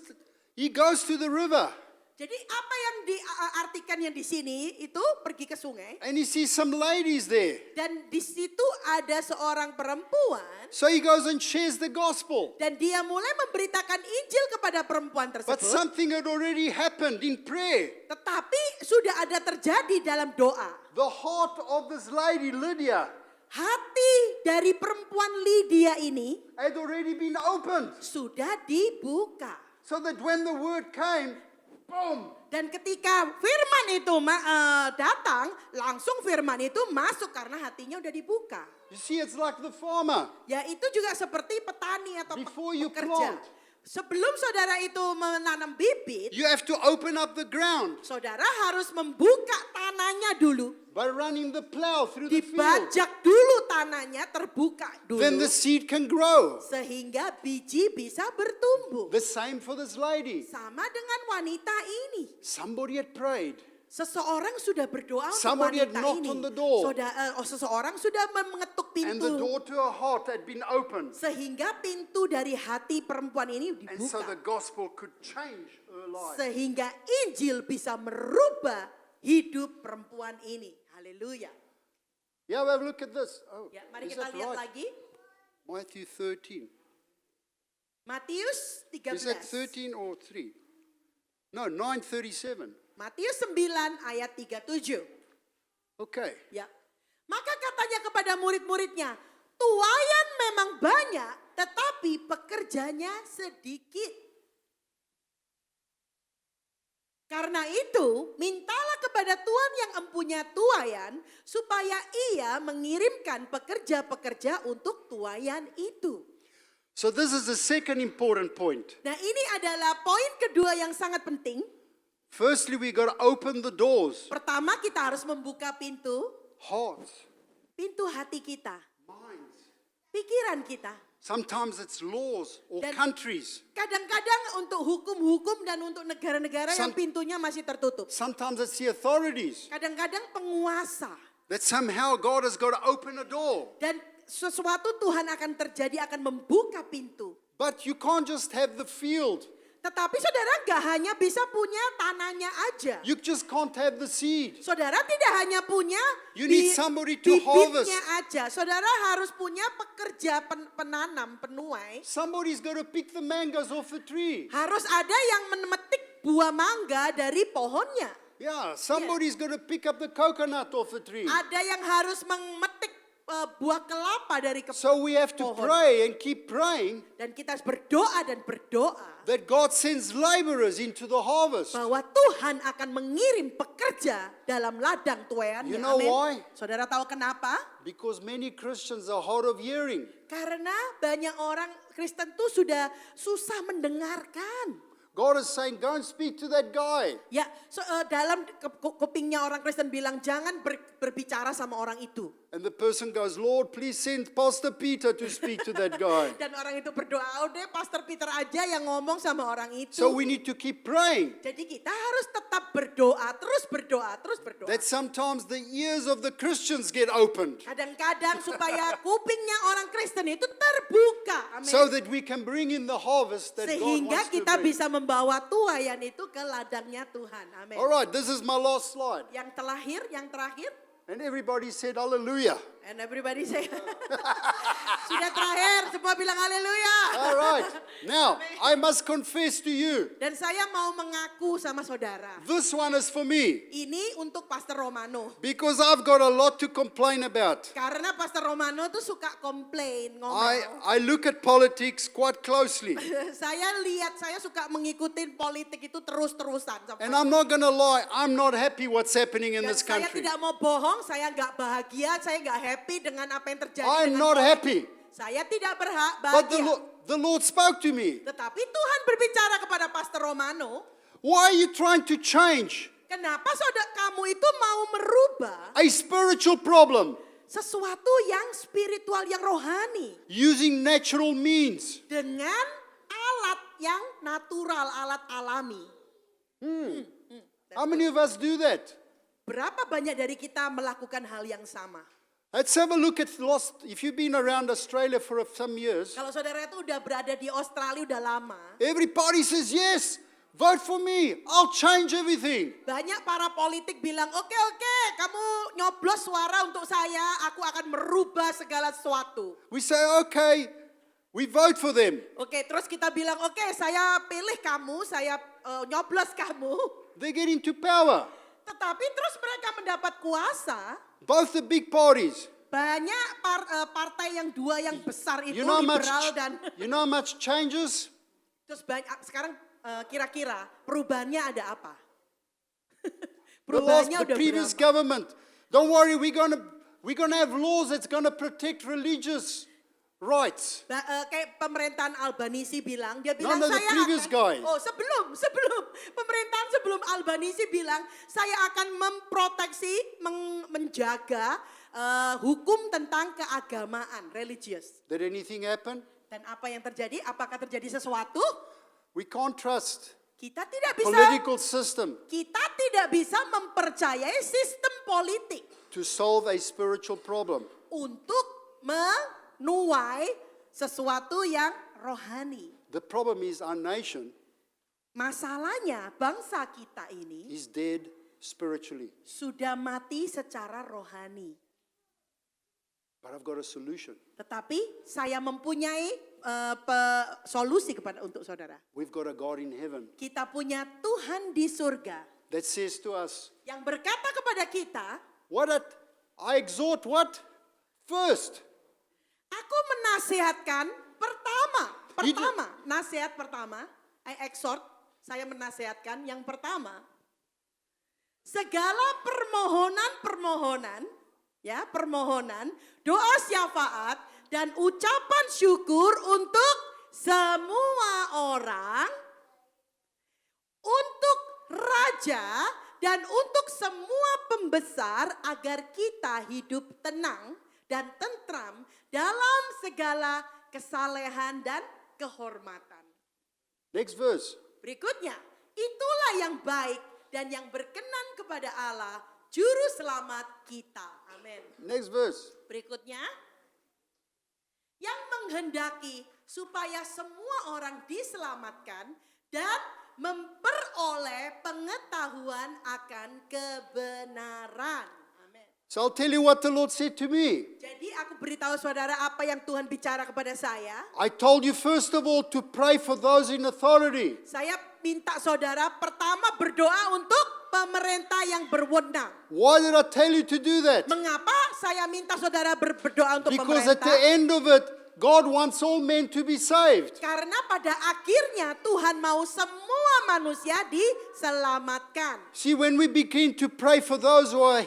He goes to the river Jadi apa yang diartikannya di sini itu pergi ke sungai. and he sees some ladies there. Dan di situ ada seorang perempuan So he goes and shares the gospel. dan dia mulai memberitakan Injil kepada perempuan But tersebut. something had already happened in prayer. Tetapi sudah ada terjadi dalam doa. The heart of this lady, Lydia, Hati dari perempuan Lydia ini had already been opened. sudah dibuka. So that when the word came, boom, Dan ketika firman itu datang, langsung firman itu masuk karena hatinya udah dibuka. you see, it's like the farmer. Ya itu juga seperti petani atau Before you pekerja. plant. Sebelum saudara itu menanam bibit, You have to open up the ground saudara harus membuka tanahnya dulu. by running the plow through the field. Dibajak dulu tanahnya, terbuka Then dulu. the seed can grow. Sehingga biji bisa bertumbuh. The same for this lady. Sama dengan wanita ini. Somebody had prayed. Seseorang sudah berdoa untuk Somebody had wanita knocked ini. on the door. Seseorang sudah mengetuk And the pintu. door to her heart had been opened. Sehingga pintu dari hati perempuan ini And so the dibuka. gospel could change her life. Sehingga Injil bisa merubah hidup perempuan ini. Haleluya. Yeah, have a look at this. Oh, Ya, mari is kita that lihat right? lagi. Matthew 13. Matius Is that 13. 13 or 3? No, 9:37. Matius 9 ayat 37. Okay. Ya. Maka katanya kepada murid-muridnya, tuaian memang banyak, tetapi pekerjanya sedikit. Karena itu, mintalah kepada Tuhan yang empunya tuaian, supaya ia mengirimkan pekerja-pekerja untuk tuaian itu. So this is the second important point. Nah, ini adalah poin kedua yang sangat penting. Firstly, we got to open the doors, Pertama, kita harus membuka pintu hati kita, minds. pikiran kita. Sometimes it's laws or Dan- countries. Kadang-kadang untuk hukum-hukum dan untuk negara-negara yang Some- pintunya masih tertutup. Sometimes it's the authorities. Kadang-kadang penguasa. That somehow God has got to open a door. Dan sesuatu Tuhan akan terjadi, akan membuka pintu. But you can't just have the field. Tetapi saudara gak hanya bisa punya tanahnya aja. You just can't have the seed. Saudara tidak hanya punya You need somebody to harvest. bibitnya aja. Saudara harus punya pekerja penanam, penuai. Somebody's got to pick the mangoes off the tree. Harus ada yang memetik buah mangga dari pohonnya. Yeah, somebody's got to pick up the coconut off the tree. Ada yang harus memetik buah kelapa dari So we have to pohon. pray and keep praying Dan kita harus berdoa dan berdoa that God sends laborers into the harvest. bahwa Tuhan akan mengirim pekerja dalam ladang tuaiannya. You know Amin. why? Saudara tahu kenapa? Because many Christians are hard of hearing. Karena banyak orang Kristen tuh sudah susah mendengarkan. God is saying, go and speak to that guy. Ya, dalam kupingnya orang Kristen bilang jangan berbicara sama orang itu. And the person goes, Lord, please send Pastor Peter to speak to that guy. Dan orang itu berdoa, oh deh Pastor Peter aja yang ngomong sama orang itu. So we need to keep praying. Jadi kita harus tetap berdoa, terus berdoa, terus berdoa. That sometimes the ears of the Christians get opened Kadang-kadang supaya kupingnya orang Kristen itu terbuka. Amin. so that we can bring in the harvest that God Sehingga wants to kita bring. bisa membawa tuaian itu ke ladangnya Tuhan. Amin. All right, this is my last slide. Yang terakhir. And everybody said hallelujah. And everybody say, sudah terakhir, semua bilang haleluya. All right. Now, I must confess to you, Dan saya mau mengaku sama saudara. this one is for me Ini untuk Pastor Romano. because I've got a lot to complain about. Karena Pastor Romano tuh suka komplain, ngomel. I look at politics quite closely. Saya suka mengikuti politik itu terus-terusan. And I'm not going to lie, I'm not happy what's happening in Dan this saya country. tidak mau bohong, saya nggak bahagia, saya nggak happy dengan apa yang terjadi. I'm dengan not politik. happy. Saya tidak But bahagia. the Lord spoke to me. Tetapi Tuhan berbicara kepada Pastor Romano, Why are you trying to change kenapa saudara kamu itu mau merubah a spiritual problem sesuatu yang spiritual, yang rohani using natural means? dengan alat yang natural, alat alami? How many of us do that? Berapa banyak dari kita melakukan hal yang sama? Let's have a look at if you've been around Australia for some years, Kalau saudara itu udah berada di Australia udah lama, everybody says, yes, vote for me, I'll change everything. banyak para politik bilang, oke, kamu nyoblos suara untuk saya, aku akan merubah segala sesuatu. We say, okay, we vote for them. Oke, terus kita bilang, oke, saya pilih kamu, saya nyoblos kamu. They get into power. Tetapi terus mereka mendapat kuasa. Both the big parties. Banyak partai yang dua yang besar itu You know how liberal dan much changes? terus banyak sekarang kira-kira perubahannya ada apa? The previous berapa? government. Don't worry, we're gonna have laws that's gonna protect religious rights. Kayak pemerintahan Albanisi bilang, dia bilang No, the saya previous guy. sebelum pemerintahan sebelum Albanisi bilang saya akan memproteksi, menjaga hukum tentang keagamaan, religious. Did anything happen? Dan apa yang terjadi? Apakah terjadi sesuatu? We can't trust Kita tidak bisa political system mempercayai sistem politik to solve a spiritual problem. untuk menuai sesuatu yang rohani. The problem is our nation Masalahnya bangsa kita ini is dead spiritually. sudah mati secara rohani. But I've got a solution. Tetapi saya mempunyai solusi untuk saudara. We've got a God in heaven Kita punya Tuhan di surga that says to us, yang berkata kepada kita, I exhort what? First. aku menasihatkan nasihat pertama, I exhort, saya menasihatkan yang pertama, segala permohonan, doa syafaat dan ucapan syukur untuk semua orang, untuk raja dan untuk semua pembesar agar kita hidup tenang dan tentram dalam segala kesalehan dan kehormatan. Next verse. Berikutnya, itulah yang baik dan yang berkenan kepada Allah, Juru Selamat kita. Amin. Next verse. Berikutnya, yang menghendaki supaya semua orang diselamatkan dan memperoleh pengetahuan akan kebenaran. Amin. So I'll tell you what the Lord said to me. Jadi aku beritahu saudara apa yang Tuhan bicara kepada saya. I told you first of all to pray for those in authority. Saya minta saudara pertama berdoa untuk pemerintah yang berwenang. Why did I tell you to do that? Mengapa saya minta saudara berdoa untuk Because at the pemerintah? end of it, God wants all men to be saved. Karena pada akhirnya Tuhan mau semua manusia diselamatkan. See, when we begin to pray for those who are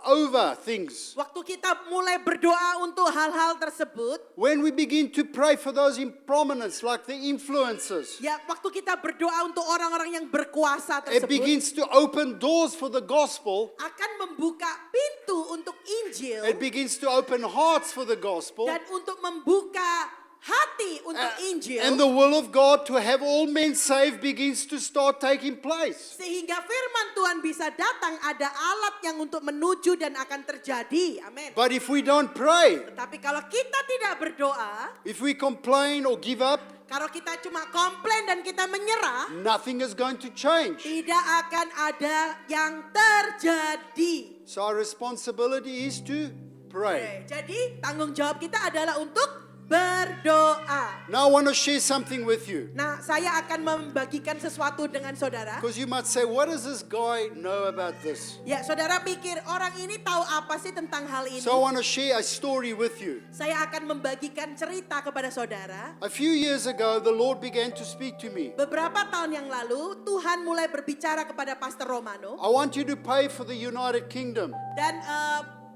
over things, Waktu kita mulai berdoa untuk hal-hal tersebut, when we begin to pray for those in prominence, like the influencers, ya waktu kita berdoa untuk orang-orang yang berkuasa it tersebut, begins to open doors for the gospel. akan membuka pintu untuk Injil It begins to open hearts for the gospel. dan untuk membuka hati untuk Injil. And the will of God to have all men saved begins to start taking place. Sehingga firman Tuhan bisa datang, ada alat yang untuk menuju dan akan terjadi. Amin. But if we don't pray, Tapi kalau kita tidak berdoa, if we complain or give up, kalau kita cuma komplain dan kita menyerah, nothing is going to change. tidak akan ada yang terjadi. So our responsibility is to pray. Jadi tanggung jawab kita adalah untuk berdoa. Now I want to share something with you. Nah, saya akan membagikan sesuatu dengan saudara. Because you might say, what does this guy know about this? Ya, saudara pikir orang ini tahu apa sih tentang hal ini? So I want to share a story with you. Saya akan membagikan cerita kepada saudara. A few years ago, the Lord began to speak to me. Beberapa tahun yang lalu, Tuhan mulai berbicara kepada Pastor Romano. I want you to pray for the United Kingdom. Dan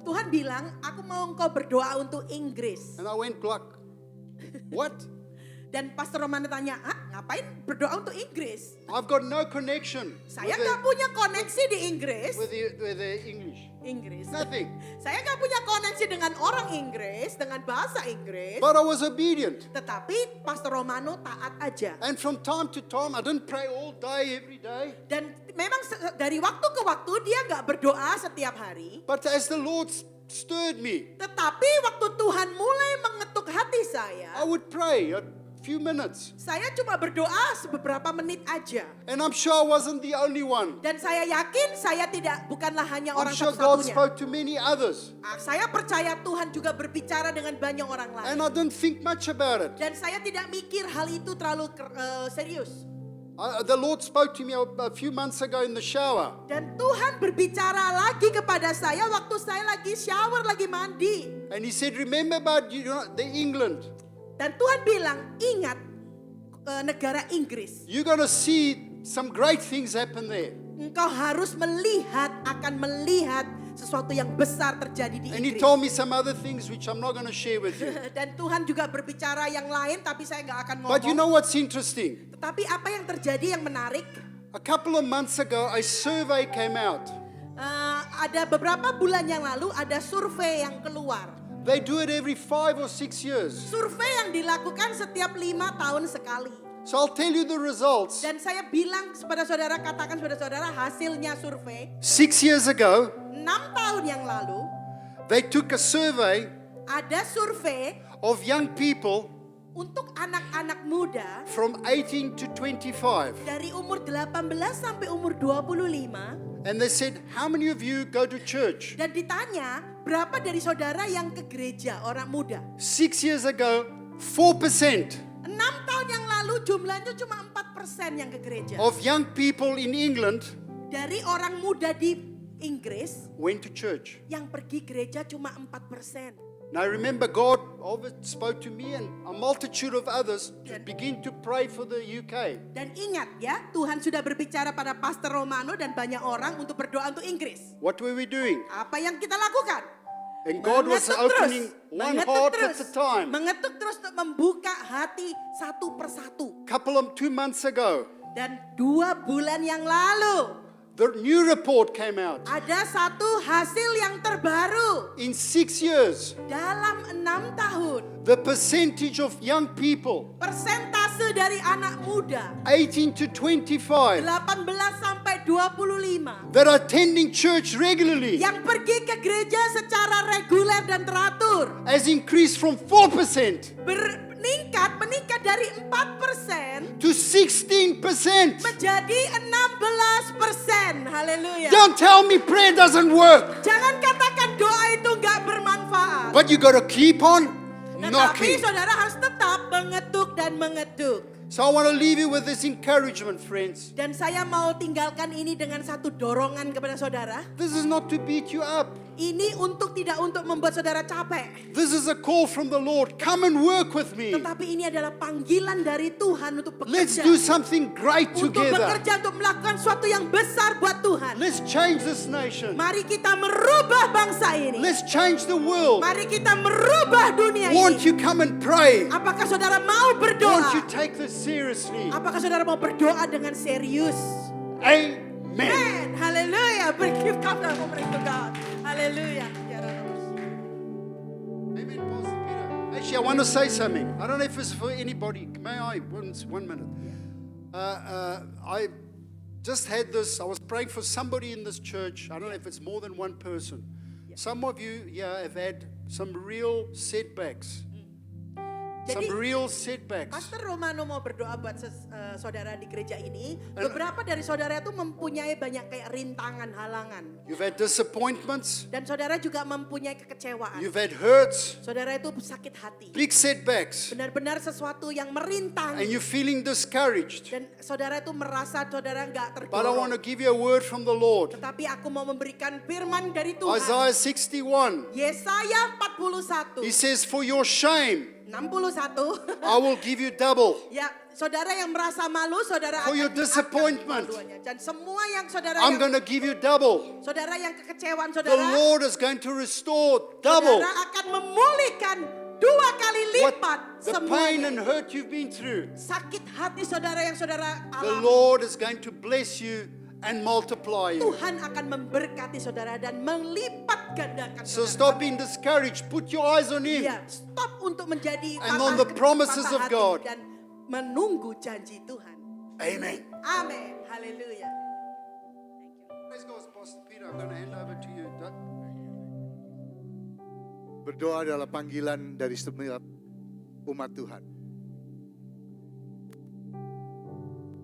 Tuhan bilang, aku mau engkau berdoa untuk Inggris. And I went like, what? Dan Pastor Romano tanya, ngapain berdoa untuk Inggris? I've got no connection Saya nggak punya koneksi di Inggris. with the English. Nothing. Saya nggak punya koneksi dengan orang Inggris, dengan bahasa Inggris. But I was obedient. Tetapi Pastor Romano taat aja. And from time to time, I didn't pray all day, every day. Dan memang dari waktu ke waktu dia nggak berdoa setiap hari. But as the Lord stirred me, Tetapi waktu Tuhan mulai mengetuk hati saya, I would pray a few minutes. saya cuma berdoa beberapa menit aja. And I'm sure I wasn't the only one. Dan saya yakin saya bukanlah hanya I'm orang sure God satu-satunya. spoke to many others. Saya percaya Tuhan juga berbicara dengan banyak orang lain. And I didn't think much about it. Dan saya tidak mikir hal itu terlalu serius. The Lord spoke to me a few months ago in the shower. Dan Tuhan berbicara lagi kepada saya waktu saya lagi shower, lagi mandi. And He said, remember about the England. Dan Tuhan bilang, ingat negara Inggris. You're going to see some great things happen there. Engkau harus akan melihat sesuatu yang besar terjadi di And He Inggris. told me some other things which I'm not going to share with you. Dan Tuhan juga berbicara yang lain, tapi saya nggak akan ngomong. But you know what's interesting? Tetapi apa yang terjadi yang menarik? A couple of months ago, a survey came out. Ada beberapa bulan yang lalu ada survei yang keluar. They do it every 5 or 6 years. Survei yang dilakukan setiap 5 tahun sekali. So I'll tell you the results. Dan saya bilang kepada saudara, katakan kepada saudara hasilnya survei 6 years ago, 6 tahun yang lalu they took a survey ada survei of young people untuk anak-anak muda from 18 to 25. dari umur 18 sampai umur 25 And they said, how many of you go to church? dan ditanya berapa dari saudara yang ke gereja orang muda. 6 years ago, 4% 6 tahun yang lalu jumlahnya cuma 4% yang ke gereja. of young people in England Dari orang muda di Inggris went to church. yang pergi gereja cuma 4%. Now remember, God spoke to me and a multitude of others to begin to pray for the UK. Dan ingat ya, Tuhan sudah berbicara pada Pastor Romano dan banyak orang untuk berdoa untuk Inggris. What were we doing? Apa yang kita lakukan? And God was opening one heart at a time. Mengetuk terus untuk membuka hati satu persatu. 2 months ago, Dan 2 bulan yang lalu the new report came out. ada satu hasil yang terbaru. In 6 years, Dalam 6 tahun, the percentage of young people, persentase dari anak muda 18 to 25, 18 sampai 25 that are attending church regularly, yang pergi ke gereja secara reguler dan teratur has increased from 4% meningkat dari 4% to 16%. menjadi 16%. Haleluya. Don't tell me prayer doesn't work, Jangan katakan doa itu nggak bermanfaat. but you got to keep on Tetapi knocking. saudara harus tetap mengetuk dan mengetuk. So I want to leave you with this encouragement, friends. Dan saya mau tinggalkan ini dengan satu dorongan kepada saudara. This is not to beat you up. Ini tidak untuk membuat saudara capek. This is a call from the Lord. Come and work with me. Tetapi ini adalah panggilan dari Tuhan untuk Let's bekerja. do something great Untuk together. bekerja, untuk melakukan sesuatu yang besar buat Tuhan. Let's change this nation. Mari kita merubah bangsa ini. Let's change the world. Mari kita merubah dunia Won't ini. you come and pray? Apakah saudara mau berdoa? Won't you take this seriously? Apakah saudara mau berdoa dengan serius? Amen. Amen. Haleluya. Give God the glory to God. Haleluya. Amen, Pastor Peter. Actually, I want to say something. I don't know if it's for anybody. May I? 1 minute. I just had this. I was praying for somebody in this church. I don't know if it's more than one person. Some of you here have had some real setbacks. Some Jadi, real setbacks. Pastor Romano mau berdoa buat saudara di gereja ini. Beberapa dari saudara itu mempunyai banyak kayak rintangan, halangan. You've had disappointments. Dan saudara juga mempunyai kekecewaan. You've had hurts. Saudara itu sakit hati. Big setbacks. Benar-benar sesuatu yang merintang. And you're feeling discouraged. Dan saudara itu merasa saudara nggak But I want to terdorong. give you a word from the Lord. Tetapi aku mau memberikan firman dari Tuhan. Isaiah 61. Yesaya 41. He says, for your shame, 61. I will give you double. Ya, saudara yang merasa malu, saudara For akan your diangkat disappointment. kemaluannya. Dan semua yang saudara I'm going to give you double. saudara yang kekecewaan The saudara, Lord is going to restore double saudara akan memulihkan 2 kali what lipat the pain and semuanya. hurt you've been through. Sakit hati saudara yang saudara The alami. Lord is going to bless you and multiply you. Tuhan akan memberkati saudara dan melipat gandakan So saudara. stop being discouraged. Put your eyes on Him. Ya, stop untuk menjadi And on the promises of hati God. dan menunggu janji Tuhan. Amen. Amin. Haleluya. Praise God, Pastor Peter. I'm going to hand over to you. Berdoa adalah panggilan dari setiap umat Tuhan.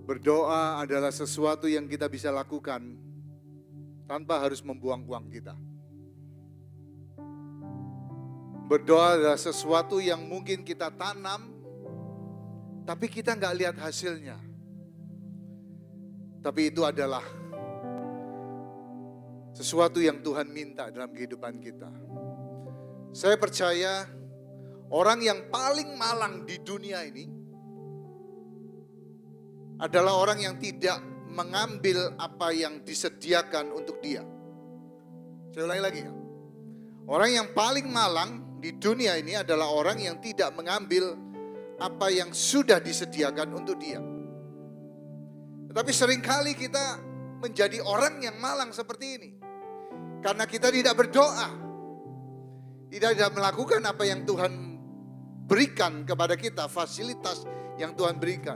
Berdoa adalah sesuatu yang kita bisa lakukan tanpa harus membuang uang kita. Berdoa adalah sesuatu yang mungkin kita tanam, tapi kita nggak lihat hasilnya. Tapi itu adalah sesuatu yang Tuhan minta dalam kehidupan kita. Saya percaya orang yang paling malang di dunia ini adalah orang yang tidak mengambil apa yang disediakan untuk dia. Saya ulangi lagi ya. Orang yang paling malang di dunia ini adalah orang yang tidak mengambil apa yang sudah disediakan untuk dia. Tetapi seringkali kita menjadi orang yang malang seperti ini. Karena kita tidak berdoa. Tidak melakukan apa yang Tuhan berikan kepada kita, fasilitas yang Tuhan berikan.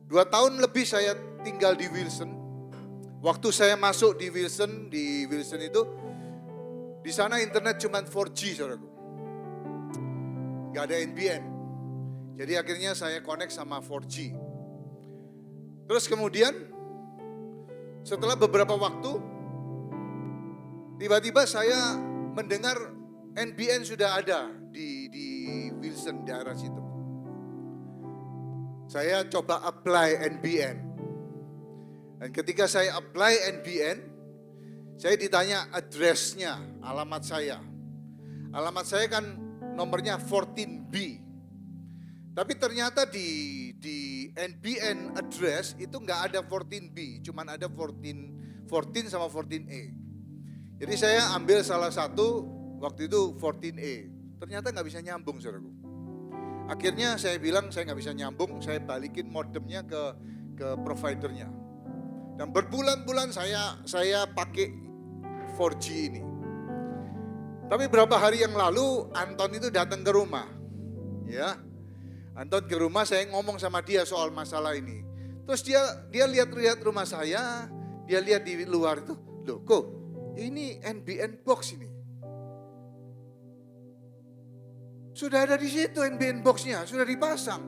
2 tahun lebih saya tinggal di Wilson. Waktu saya masuk di Wilson itu, di sana internet cuma 4G, saudaraku. Gak ada NBN. Jadi akhirnya saya connect sama 4G. Terus kemudian, setelah beberapa waktu, tiba-tiba saya mendengar NBN sudah ada di Wilson, daerah situ. Saya coba apply NBN. Dan ketika saya apply NBN, saya ditanya address-nya, alamat saya. Alamat saya kan nomornya 14B. Tapi ternyata di NBN address itu nggak ada 14B, cuman ada 14 sama 14A. Jadi saya ambil salah satu, waktu itu 14A. Ternyata nggak bisa nyambung, saudaraku. Akhirnya saya bilang saya nggak bisa nyambung, saya balikin modemnya ke providernya. Dan berbulan-bulan saya pakai 4G ini. Tapi berapa hari yang lalu Anton itu datang ke rumah. Ya. Anton ke rumah, saya ngomong sama dia soal masalah ini. Terus dia lihat rumah saya, dia lihat di luar itu, loh kok ini NBN box ini. Sudah ada di situ NBN box-nya, sudah dipasang.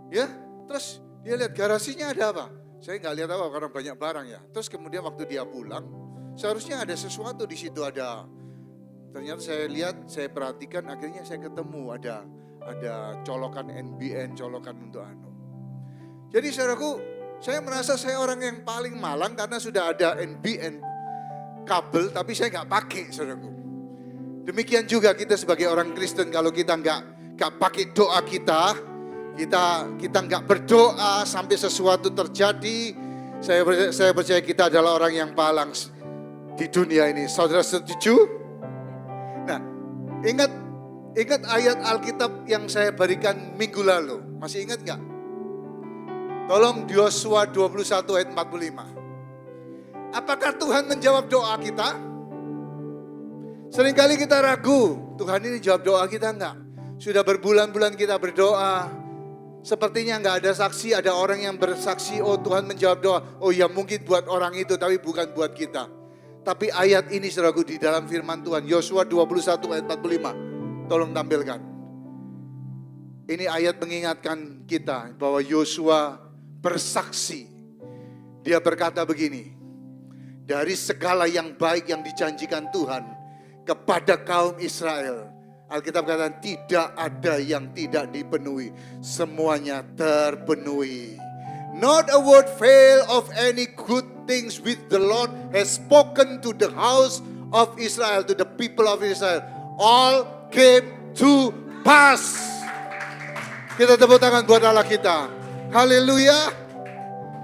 Ya, terus dia lihat garasinya ada apa? Saya nggak lihat apa karena banyak barang ya. Terus kemudian waktu dia pulang, seharusnya ada sesuatu di situ ada. Ternyata saya lihat, saya perhatikan, akhirnya saya ketemu ada colokan NBN, colokan untuk anu. Jadi saudaraku, saya merasa saya orang yang paling malang karena sudah ada NBN kabel, tapi saya nggak pakai, saudaraku. Demikian juga kita sebagai orang Kristen, kalau kita nggak pakai doa kita nggak berdoa sampai sesuatu terjadi, saya percaya kita adalah orang yang palang di dunia ini. Saudara setuju? Nah, ingat ayat Alkitab yang saya berikan minggu lalu. Masih ingat nggak? Tolong Yosua 21 ayat 45. Apakah Tuhan menjawab doa kita? Seringkali kita ragu, Tuhan ini jawab doa kita enggak? Sudah berbulan-bulan kita berdoa, sepertinya enggak ada saksi, ada orang yang bersaksi, oh Tuhan menjawab doa. Oh ya mungkin buat orang itu, tapi bukan buat kita. Tapi ayat ini saudaraku di dalam firman Tuhan, Yosua 21 ayat 45. Tolong tampilkan. Ini ayat mengingatkan kita bahwa Yosua bersaksi. Dia berkata begini, dari segala yang baik yang dijanjikan Tuhan kepada kaum Israel, Alkitab katakan tidak ada yang tidak dipenuhi, semuanya terpenuhi. Not a word fail of any good things which the Lord has spoken to the house of Israel, to the people of Israel. All came to pass. Kita tepuk tangan buat Allah kita. Haleluya.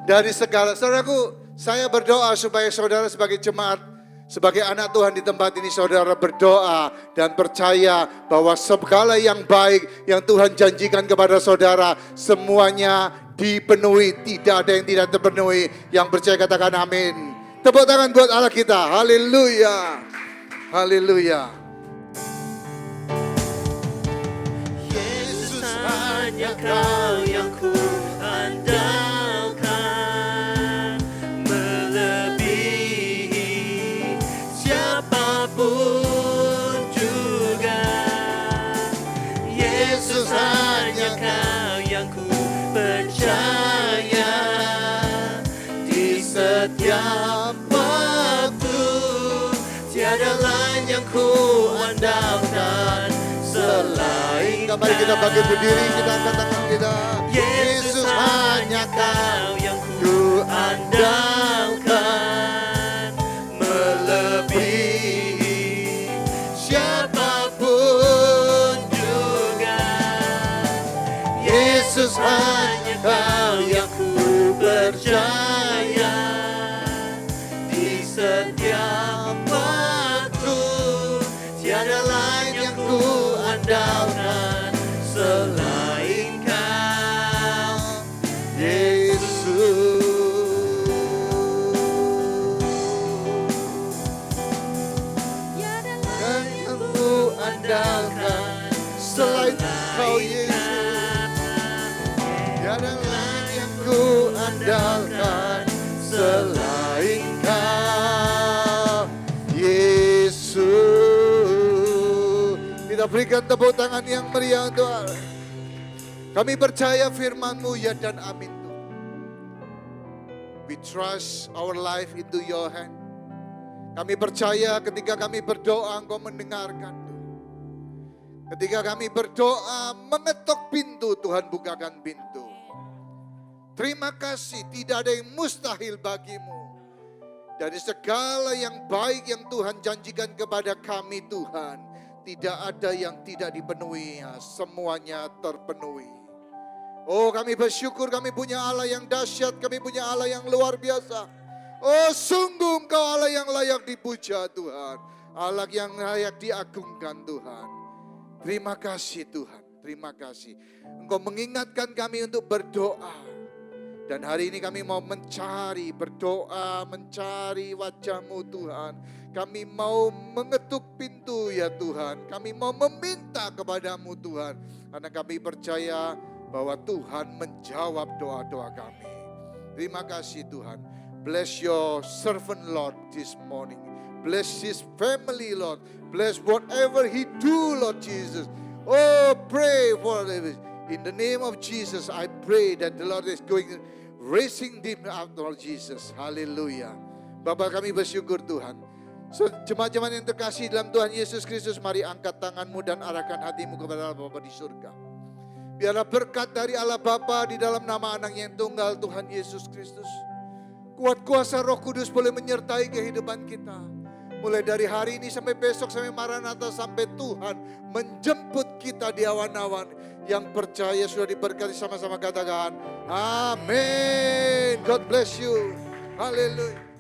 Dari segala, saudaraku, saya berdoa supaya saudara sebagai jemaat, sebagai anak Tuhan di tempat ini, saudara berdoa dan percaya bahwa segala yang baik yang Tuhan janjikan kepada saudara, semuanya dipenuhi. Tidak ada yang tidak terpenuhi. Yang percaya katakan amin. Tepuk tangan buat Allah kita. Haleluya. Haleluya. Yesus hanya Kau yang ku andalkan, melebihi siapapun juga. Yesus hanya Kau yang ku percaya, di setiap waktu tiada lain yang ku andalkan selain Kau. Mari kita bangkit berdiri, kita angkat tangan kita. Yesus hanya Kau yang ku andalkan, melebihi siapapun juga. Yesus hanya Kau yang ku percaya, di setiap waktu tiada lain yang ku andalkan selain Kau, Yesus. Tiada Dan lain yang aku andalkan selain Kau Yesus. Tiada lain yang selain Kau, Yesus. Kita berikan tepuk tangan yang meriah untuk Allah. Kami percaya firman-Mu ya dan amin. We trust our life into your hand. Kami percaya ketika kami berdoa Engkau mendengarkan. Ketika kami berdoa mengetuk pintu, Tuhan bukakan pintu. Terima kasih, tidak ada yang mustahil bagimu. Dari segala yang baik yang Tuhan janjikan kepada kami Tuhan, tidak ada yang tidak dipenuhi, semuanya terpenuhi. Oh, kami bersyukur kami punya Allah yang dahsyat, kami punya Allah yang luar biasa. Oh, sungguh Engkau Allah yang layak dipuja Tuhan, Allah yang layak diagungkan Tuhan. Terima kasih Tuhan, terima kasih. Engkau mengingatkan kami untuk berdoa. Dan hari ini kami mau mencari, berdoa, mencari wajah-Mu Tuhan. Kami mau mengetuk pintu ya Tuhan. Kami mau meminta kepadamu Tuhan. Karena kami percaya bahwa Tuhan menjawab doa-doa kami. Terima kasih Tuhan. Bless your servant Lord this morning. Bless his family Lord. Bless whatever he do Lord Jesus. Oh, pray for this. In the name of Jesus I pray that the Lord is going raising them up Lord Jesus. Hallelujah. Bapa kami bersyukur Tuhan. Jemaat-jemaat yang terkasih dalam Tuhan Yesus Kristus, mari angkat tanganmu dan arahkan hatimu kepada Allah Bapa di surga. Biarlah berkat dari Allah Bapa di dalam nama anak yang tunggal Tuhan Yesus Kristus. Kuat kuasa Roh Kudus boleh menyertai kehidupan kita. Mulai dari hari ini sampai besok, sampai Maranatha, sampai Tuhan menjemput kita di awan-awan. Yang percaya sudah diberkati, sama-sama katakan amin. God bless you. Haleluya.